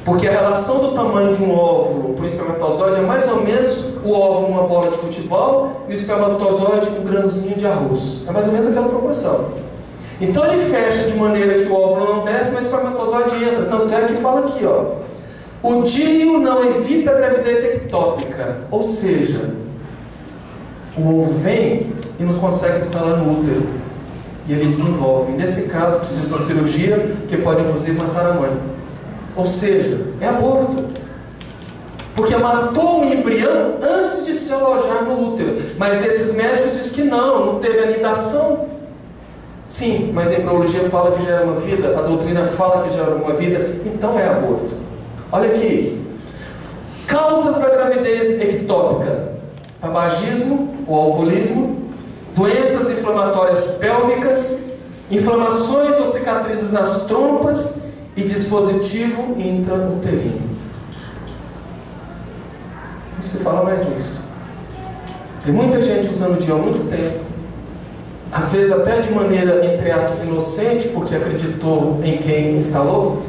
Porque a relação do tamanho de um óvulo para o espermatozoide é mais ou menos o óvulo uma bola de futebol e o espermatozoide um grãozinho de arroz. É mais ou menos aquela proporção. Então ele fecha de maneira que o óvulo não desce, mas o espermatozoide entra. Tanto é que fala aqui, ó, o DIU não evita a gravidez ectópica, ou seja, o ovo vem e não consegue instalar no útero, e ele desenvolve. Nesse caso precisa de uma cirurgia que pode inclusive matar a mãe, ou seja, é aborto, porque matou o embrião antes de se alojar no útero. Mas esses médicos dizem que não teve anidação. Sim, mas a embriologia fala que gera uma vida, a doutrina fala que gera uma vida, então é aborto. Olha aqui, causas da gravidez ectópica: tabagismo ou alcoolismo, doenças inflamatórias pélvicas, inflamações ou cicatrizes nas trompas e dispositivo intrauterino. Não se fala mais nisso. Tem muita gente usando o DIU há muito tempo, às vezes até de maneira, entre aspas, inocente, porque acreditou em quem instalou,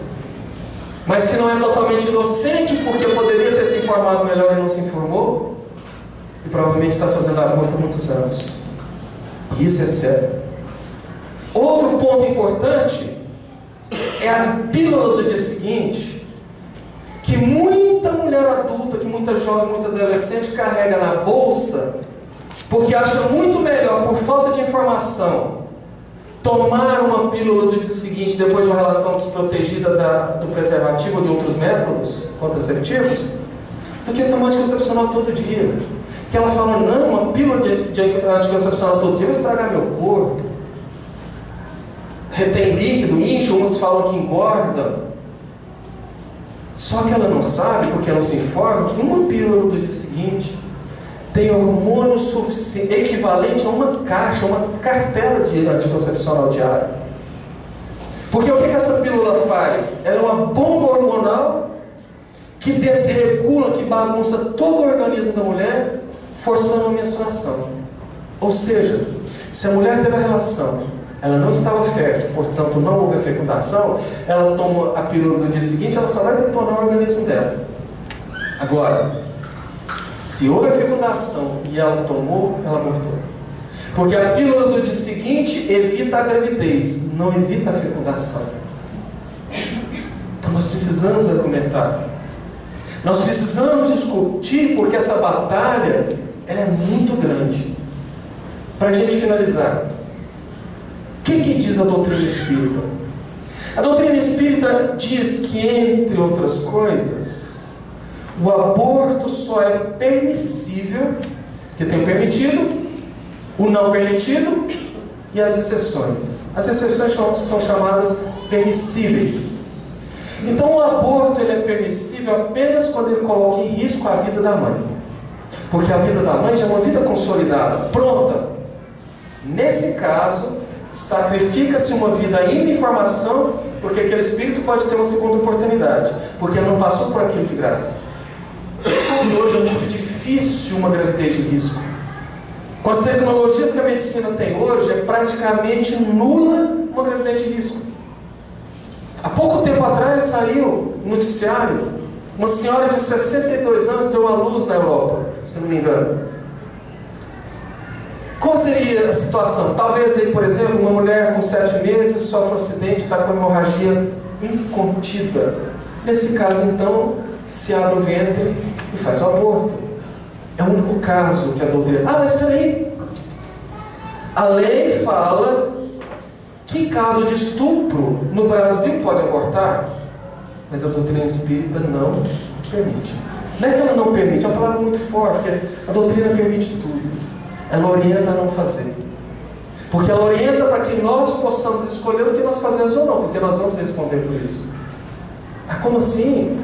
mas que não é totalmente inocente, porque poderia ter se informado melhor e não se informou, e provavelmente está fazendo aborto há muitos anos. E isso é sério. Outro ponto importante é a pílula do dia seguinte, que muita mulher adulta, que muita jovem, muita adolescente carrega na bolsa, porque acha muito melhor, por falta de informação, tomar uma pílula do dia seguinte depois de uma relação desprotegida do preservativo ou de outros métodos contraceptivos, do que tomar anticoncepcional todo dia. Que ela fala, não, uma pílula de anticoncepcional todo dia vai estragar meu corpo, retém líquido, incha, umas falam que engorda. Só que ela não sabe, porque não se informa, que uma pílula do dia seguinte tem hormônio suficiente, equivalente a uma caixa, uma cartela de anticoncepcional diário. Porque o que essa pílula faz? Ela é uma bomba hormonal que desregula, que bagunça todo o organismo da mulher, forçando a menstruação. Ou seja, se a mulher teve a relação, ela não estava fértil, portanto não houve a fecundação, ela toma a pílula no dia seguinte, ela só vai detonar o organismo dela. Agora, se houve a fecundação e ela tomou, ela abortou. Porque a pílula do dia seguinte evita a gravidez, não evita a fecundação. Então nós precisamos argumentar. Nós precisamos discutir, porque essa batalha ela é muito grande. Para a gente finalizar, o que diz a doutrina espírita? A doutrina espírita diz que, entre outras coisas, o aborto só é permissível, que tem permitido, o não permitido e as exceções. As exceções são chamadas permissíveis. Então o aborto ele é permissível apenas quando ele coloca em risco a vida da mãe. Porque a vida da mãe já é uma vida consolidada, pronta. Nesse caso, sacrifica-se uma vida ainda em formação, porque aquele espírito pode ter uma segunda oportunidade, porque ele não passou por aquilo de graça. Hoje é muito difícil uma gravidez de risco. Com as tecnologias que a medicina tem hoje, é praticamente nula uma gravidez de risco. Há pouco tempo atrás saiu no noticiário, uma senhora de 62 anos deu à luz na Europa, se não me engano. Qual seria a situação? Talvez aí, por exemplo, uma mulher com 7 meses sofre um acidente, está com hemorragia incontida. Nesse caso, então, se abre o ventre e faz o aborto. É o único caso que a doutrina... mas espera aí. A lei fala que em caso de estupro, no Brasil pode abortar, mas a doutrina espírita não permite. Não é que ela não permite, é uma palavra muito forte, porque a doutrina permite tudo. Ela orienta a não fazer. Porque ela orienta para que nós possamos escolher o que nós fazemos ou não, porque nós vamos responder por isso. Como assim?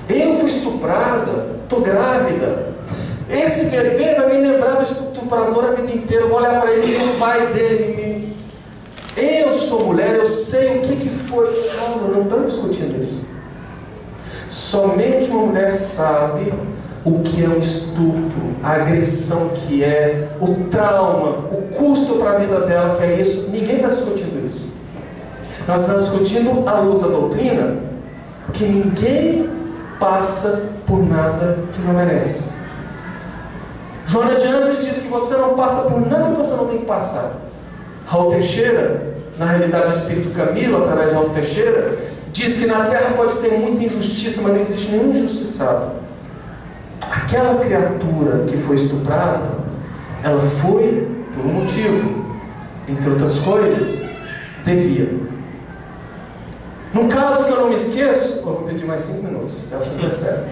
Eu fui estuprada, estou grávida. Esse bebê vai me lembrar do estuprador a vida inteira. Eu vou olhar para ele e o pai dele. Eu sou mulher, eu sei o que foi. Não estamos discutindo isso. Somente uma mulher sabe o que é o estupro, a agressão que é, o trauma, o custo para a vida dela, que é isso. Ninguém está discutindo isso. Nós estamos discutindo à luz da doutrina que ninguém passa por nada que não merece. Joana de Anjos diz que você não passa por nada que você não tem que passar. Raul Teixeira na realidade o Espírito Camilo, através de Raul Teixeira, diz que na terra pode ter muita injustiça, mas não existe nenhum injustiçado. Aquela criatura que foi estuprada, ela foi por um motivo, entre outras coisas, devia. Num caso que eu não me esqueço, eu vou pedir mais 5 minutos, eu acho que é certo.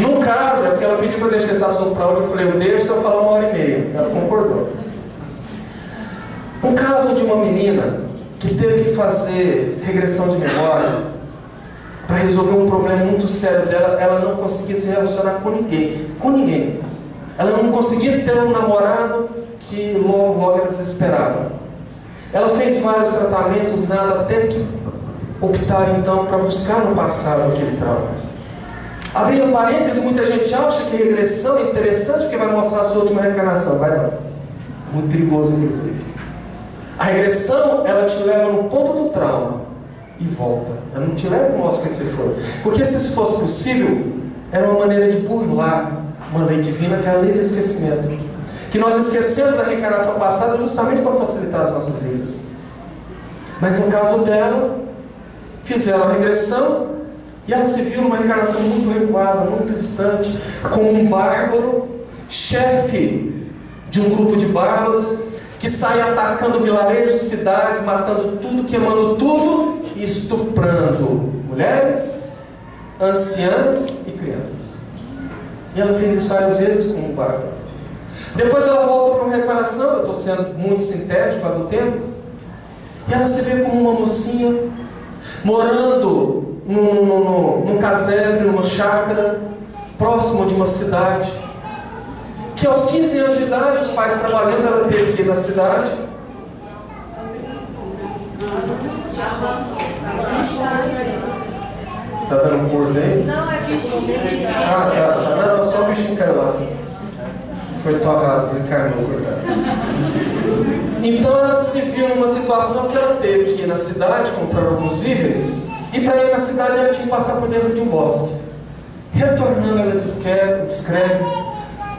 Num caso, é porque ela pediu para eu deixar esse assunto para hoje, eu falei, eu deixo se eu falar 1h30. Ela concordou. Um caso de uma menina que teve que fazer regressão de memória para resolver um problema muito sério dela. Ela não conseguia se relacionar com ninguém. Com ninguém. Ela não conseguia ter um namorado que logo era desesperado. Ela fez vários tratamentos, nada, até que optar então para buscar no passado aquele trauma. Abrindo parênteses, muita gente acha que regressão é interessante porque vai mostrar a sua última reencarnação. Vai não. Muito perigoso, inclusive. A regressão, ela te leva no ponto do trauma e volta. Ela não te leva e mostra quem você foi. Porque se isso fosse possível, era uma maneira de burlar uma lei divina, que é a lei do esquecimento. Que nós esquecemos a reencarnação passada justamente para facilitar as nossas vidas. Mas no caso dela, fizeram a regressão e ela se viu numa reencarnação muito recuada, muito distante, como um bárbaro, chefe de um grupo de bárbaros, que sai atacando vilarejos, cidades, matando tudo, queimando tudo e estuprando mulheres, anciãs e crianças. E ela fez isso várias vezes com um bárbaro. Depois ela volta para uma reparação, eu estou sendo muito sintético para o tempo, e ela se vê como uma mocinha morando num casebre, numa chácara, próximo de uma cidade, que aos 15 anos de idade, os pais trabalhando, ela teve que ir na cidade. Está dando corte aí? Não, é bichinho. Ah, não, só o bichinho caiu lá. Foi torrado, desencarnou, Então ela se viu numa situação que ela teve que ir na cidade comprar alguns víveres, e para ir na cidade ela tinha que passar por dentro de um bosque. Retornando, ela descreve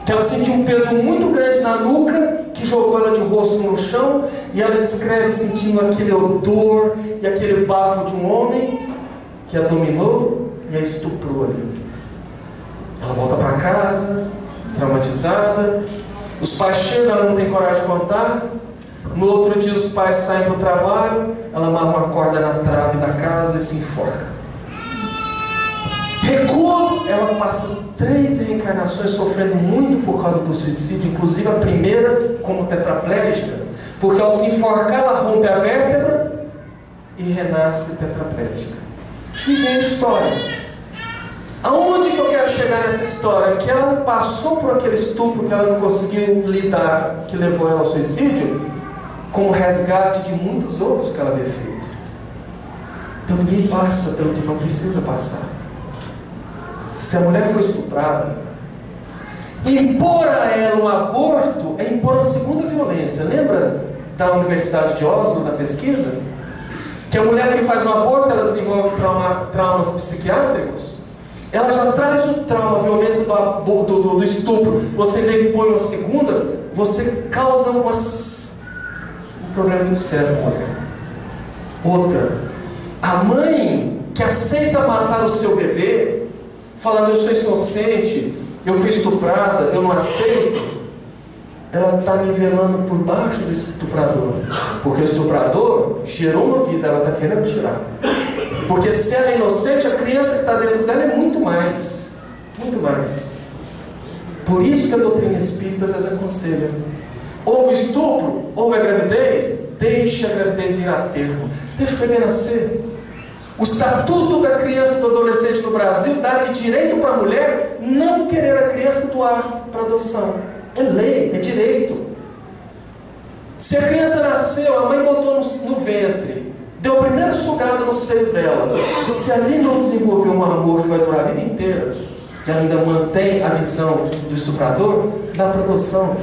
que ela sentiu um peso muito grande na nuca, que jogou ela de rosto no chão, e ela descreve sentindo aquele odor e aquele bafo de um homem que a dominou e a estuprou ali. Ela volta para casa, traumatizada. Os pais chegam, ela não tem coragem de contar. No outro dia os pais saem para o trabalho, ela amarra uma corda na trave da casa e se enforca. Recua, ela passa 3 reencarnações sofrendo muito por causa do suicídio, inclusive a primeira como tetraplégica, porque ao se enforcar ela rompe a vértebra e renasce tetraplégica. E vem a história. Aonde que eu quero chegar nessa história? Que ela passou por aquele estupro que ela não conseguiu lidar, que levou ela ao suicídio, com o resgate de muitos outros que ela havia feito. Então ninguém passa pelo que não precisa passar. Se a mulher foi estuprada, impor a ela um aborto é impor uma segunda violência. Lembra da Universidade de Oslo, da pesquisa? Que a mulher que faz um aborto, ela desenvolve traumas psiquiátricos. Ela já traz o trauma, a violência do estupro. Você ainda impõe uma segunda, você causa um problema muito sério com a mulher. Outra, a mãe que aceita matar o seu bebê, falando eu sou inocente, eu fui estuprada, eu não aceito, ela está nivelando por baixo do estuprador. Porque o estuprador gerou uma vida, ela está querendo tirar. Porque se ela é inocente, a criança que está dentro dela é muito mais. Muito mais. Por isso que a doutrina espírita desaconselha. Houve estupro, houve a gravidez, deixa a gravidez vir a termo. Deixa o bebê nascer. O estatuto da criança e do adolescente no Brasil dá de direito para a mulher não querer a criança doar para adoção. É lei, é direito. Se a criança nasceu, a mãe botou no ventre, deu o primeiro sugado no seio dela, se ali não desenvolveu um amor que vai durar a vida inteira, que ainda mantém a visão do estuprador, dá para adoção.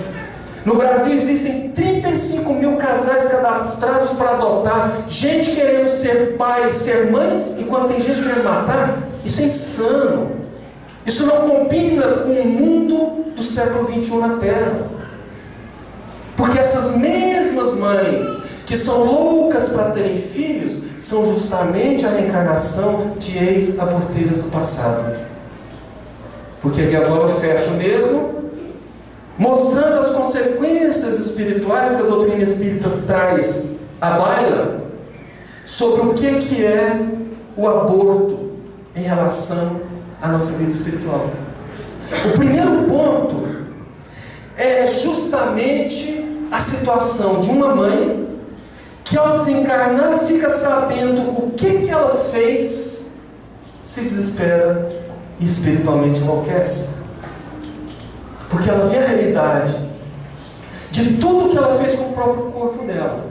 No Brasil existem 35 mil casais cadastrados para adotar. Gente querendo ser pai, ser mãe, enquanto tem gente querendo matar. Isso é insano. Isso não combina com o mundo do século XXI na Terra. Porque essas mesmas mães que são loucas para terem filhos, são justamente a reencarnação de ex-aborteiras do passado. Porque aqui agora eu fecho mesmo, mostrando as consequências espirituais que a doutrina espírita traz à baila, sobre o que é o aborto em relação à nossa vida espiritual. O primeiro ponto é justamente a situação de uma mãe que, ao desencarnar, fica sabendo o que ela fez, se desespera e espiritualmente enlouquece, porque ela vê a realidade de tudo que ela fez com o próprio corpo dela.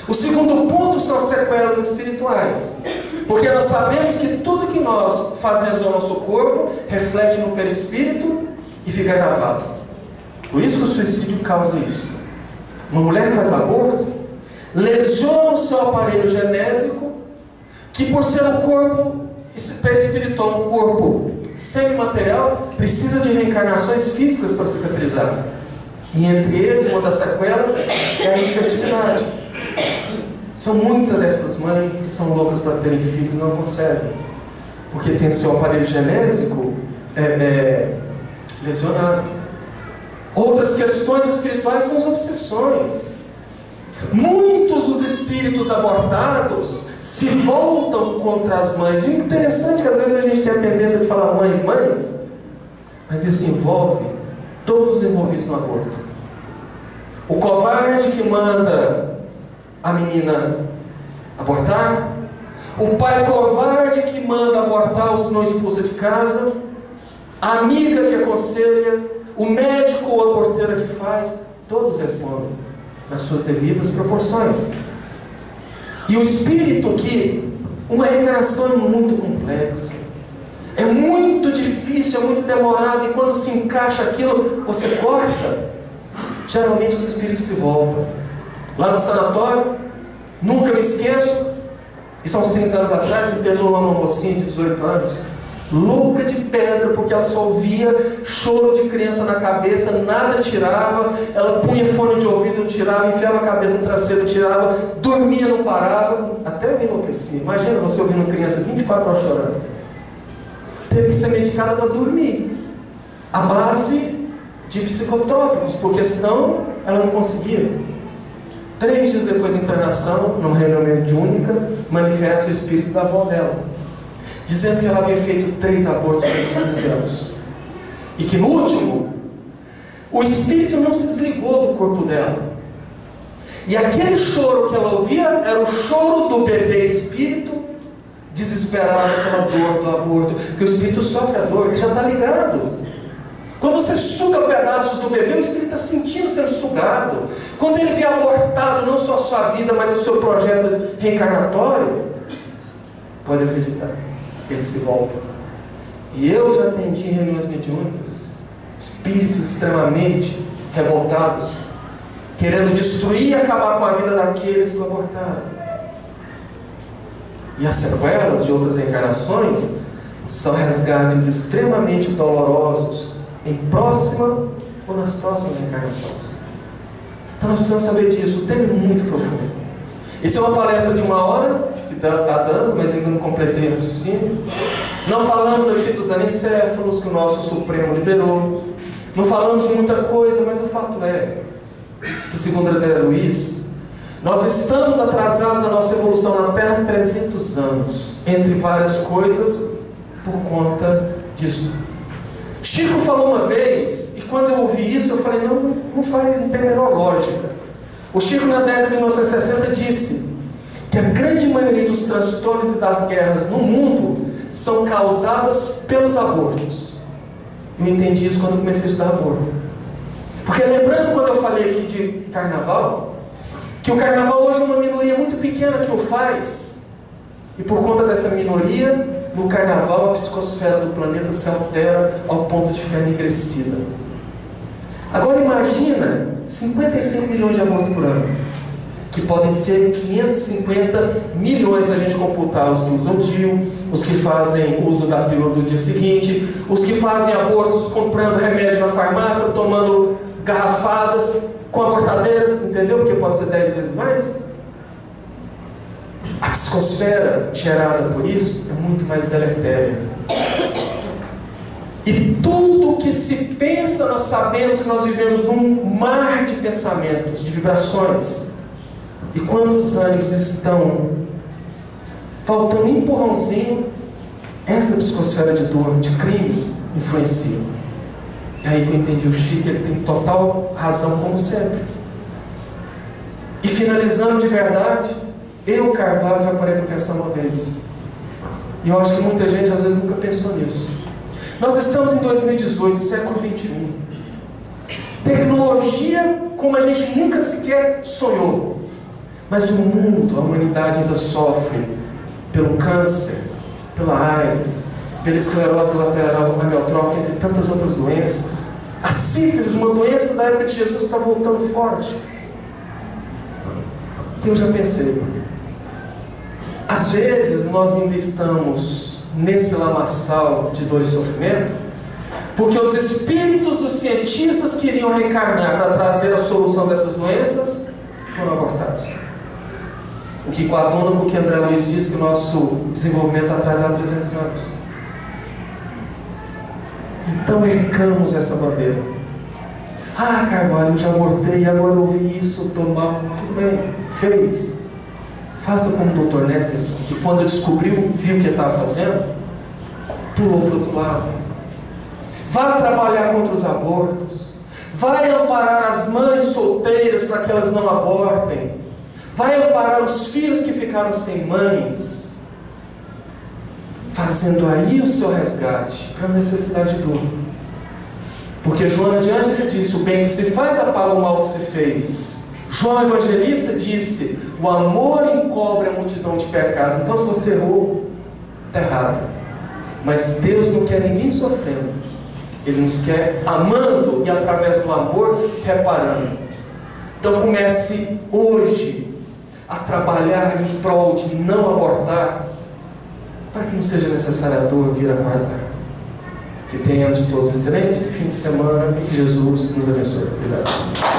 O segundo ponto são as sequelas espirituais, porque nós sabemos que tudo que nós fazemos no nosso corpo reflete no perispírito e fica gravado. Por isso que o suicídio causa isso. Uma mulher que faz aborto lesiona o seu aparelho genésico, que por ser um corpo perispiritual, um corpo semimaterial, precisa de reencarnações físicas para cicatrizar. E entre eles, uma das sequelas é a infertilidade. São muitas dessas mães que são loucas para terem filhos e não conseguem, porque tem seu aparelho genésico lesionado. Outras questões espirituais são as obsessões. Muitos dos espíritos abortados se voltam contra as mães. E é interessante que às vezes a gente tem a tendência de falar mães, mas isso envolve todos os envolvidos no aborto. O covarde que manda a menina abortar, o pai covarde que manda abortar ou se não expulsa de casa, a amiga que aconselha, o médico ou a aborteira que faz, todos respondem nas suas devidas proporções. E o espírito, que uma reencarnação é muito complexa, é muito difícil, é muito demorado, e quando se encaixa aquilo, você corta, geralmente os espíritos se voltam. Lá no sanatório, nunca me esqueço, isso há uns 30 anos atrás, internou lá uma mocinha de 18 anos, louca de pedra, porque ela só ouvia choro de criança na cabeça, nada tirava, ela punha fone de ouvido, não tirava, enfiava a cabeça no traseiro, tirava, dormia, não parava, até eu me enlouqueci. Imagina você ouvindo criança 24 horas chorando. Teve que ser medicada para dormir, à base de psicotrópicos, porque senão ela não conseguia. 3 dias depois da internação, numa reunião mediúnica, manifesta o espírito da avó dela, dizendo que ela havia feito 3 abortos nos 15 anos. E que no último, o espírito não se desligou do corpo dela. E aquele choro que ela ouvia era o choro do bebê espírito, desesperado pela dor do aborto. Porque o espírito sofre a dor, ele já está ligado. Quando você suga pedaços do bebê, o espírito está sentindo sendo sugado. Quando ele vê abortado não só a sua vida, mas o seu projeto reencarnatório, pode acreditar, ele se volta. E eu já atendi em reuniões mediúnicas espíritos extremamente revoltados, querendo destruir e acabar com a vida daqueles que o abortaram. E as sequelas de outras reencarnações são resgates extremamente dolorosos em próxima ou nas próximas reencarnações. Então nós precisamos saber disso. O tema é muito profundo. Isso é uma palestra de 1 hora que está dando, mas ainda não completei o raciocínio. Não falamos aqui dos anencéfalos que o nosso Supremo liberou. Não falamos de muita coisa, mas o fato é que, segundo André Luiz, nós estamos atrasados na nossa evolução na Terra 300 anos, entre várias coisas, por conta disso. Chico falou uma vez, e quando eu ouvi isso, eu falei, não tem a menor lógica. O Chico, na década de 1960, disse que a grande maioria dos transtornos e das guerras no mundo são causadas pelos abortos. Eu entendi isso quando eu comecei a estudar aborto. Porque lembrando quando eu falei aqui de carnaval, que o carnaval hoje é uma minoria muito pequena que o faz, e por conta dessa minoria, no carnaval a psicosfera do planeta se altera ao ponto de ficar enegrecida. Agora imagina 55 milhões de abortos por ano, que podem ser 550 milhões se a gente computar os que usam DIU, os que fazem uso da pílula do dia seguinte, os que fazem abortos comprando remédio na farmácia, tomando garrafadas com abortadeiras, entendeu? Porque pode ser 10 vezes mais. psicosfera gerada por isso é muito mais deletéria. E tudo que se pensa, nós sabemos que nós vivemos num mar de pensamentos, de vibrações. E quando os ânimos estão faltando um empurrãozinho, essa psicosfera de dor, de crime, influencia. É aí que eu entendi o Chico, ele tem total razão, como sempre. E finalizando de verdade, eu, Carvalho, já parei para pensar uma vez. E eu acho que muita gente às vezes nunca pensou nisso. Nós estamos em 2018, século 21. Tecnologia como a gente nunca sequer sonhou. Mas o mundo, a humanidade ainda sofre pelo câncer, pela AIDS, pela esclerose lateral amiotrófica, entre tantas outras doenças. A sífilis, uma doença da época de Jesus, está voltando forte. E eu já pensei, às vezes nós ainda estamos nesse lamaçal de dor e sofrimento, porque os espíritos dos cientistas que iriam reencarnar para trazer a solução dessas doenças foram abortados. O que coaduna com o que André Luiz diz, que o nosso desenvolvimento está atrasado 300 anos. Então ercamos essa bandeira. Ah, Carvalho, eu já abortei, agora eu ouvi isso, estou mal. Tudo bem, fez. Faça como o Dr. Netterson, que quando descobriu, viu o que ele estava fazendo, pulou para o outro lado. Vá trabalhar contra os abortos. Vai amparar as mães solteiras para que elas não abortem. Vai amparar os filhos que ficaram sem mães, fazendo aí o seu resgate para a necessidade de dor. Porque Joana de Ângeles disse: o bem que se faz apaga o mal que se fez. João Evangelista disse: o amor encobre a multidão de pecados. Então, se você errou, está errado. Mas Deus não quer ninguém sofrendo. Ele nos quer amando e, através do amor, reparando. Então, comece hoje a trabalhar em prol de não abortar, para que não seja necessário a dor vir aguardar. Que tenhamos todos um excelente fim de semana e que Jesus nos abençoe. Obrigado.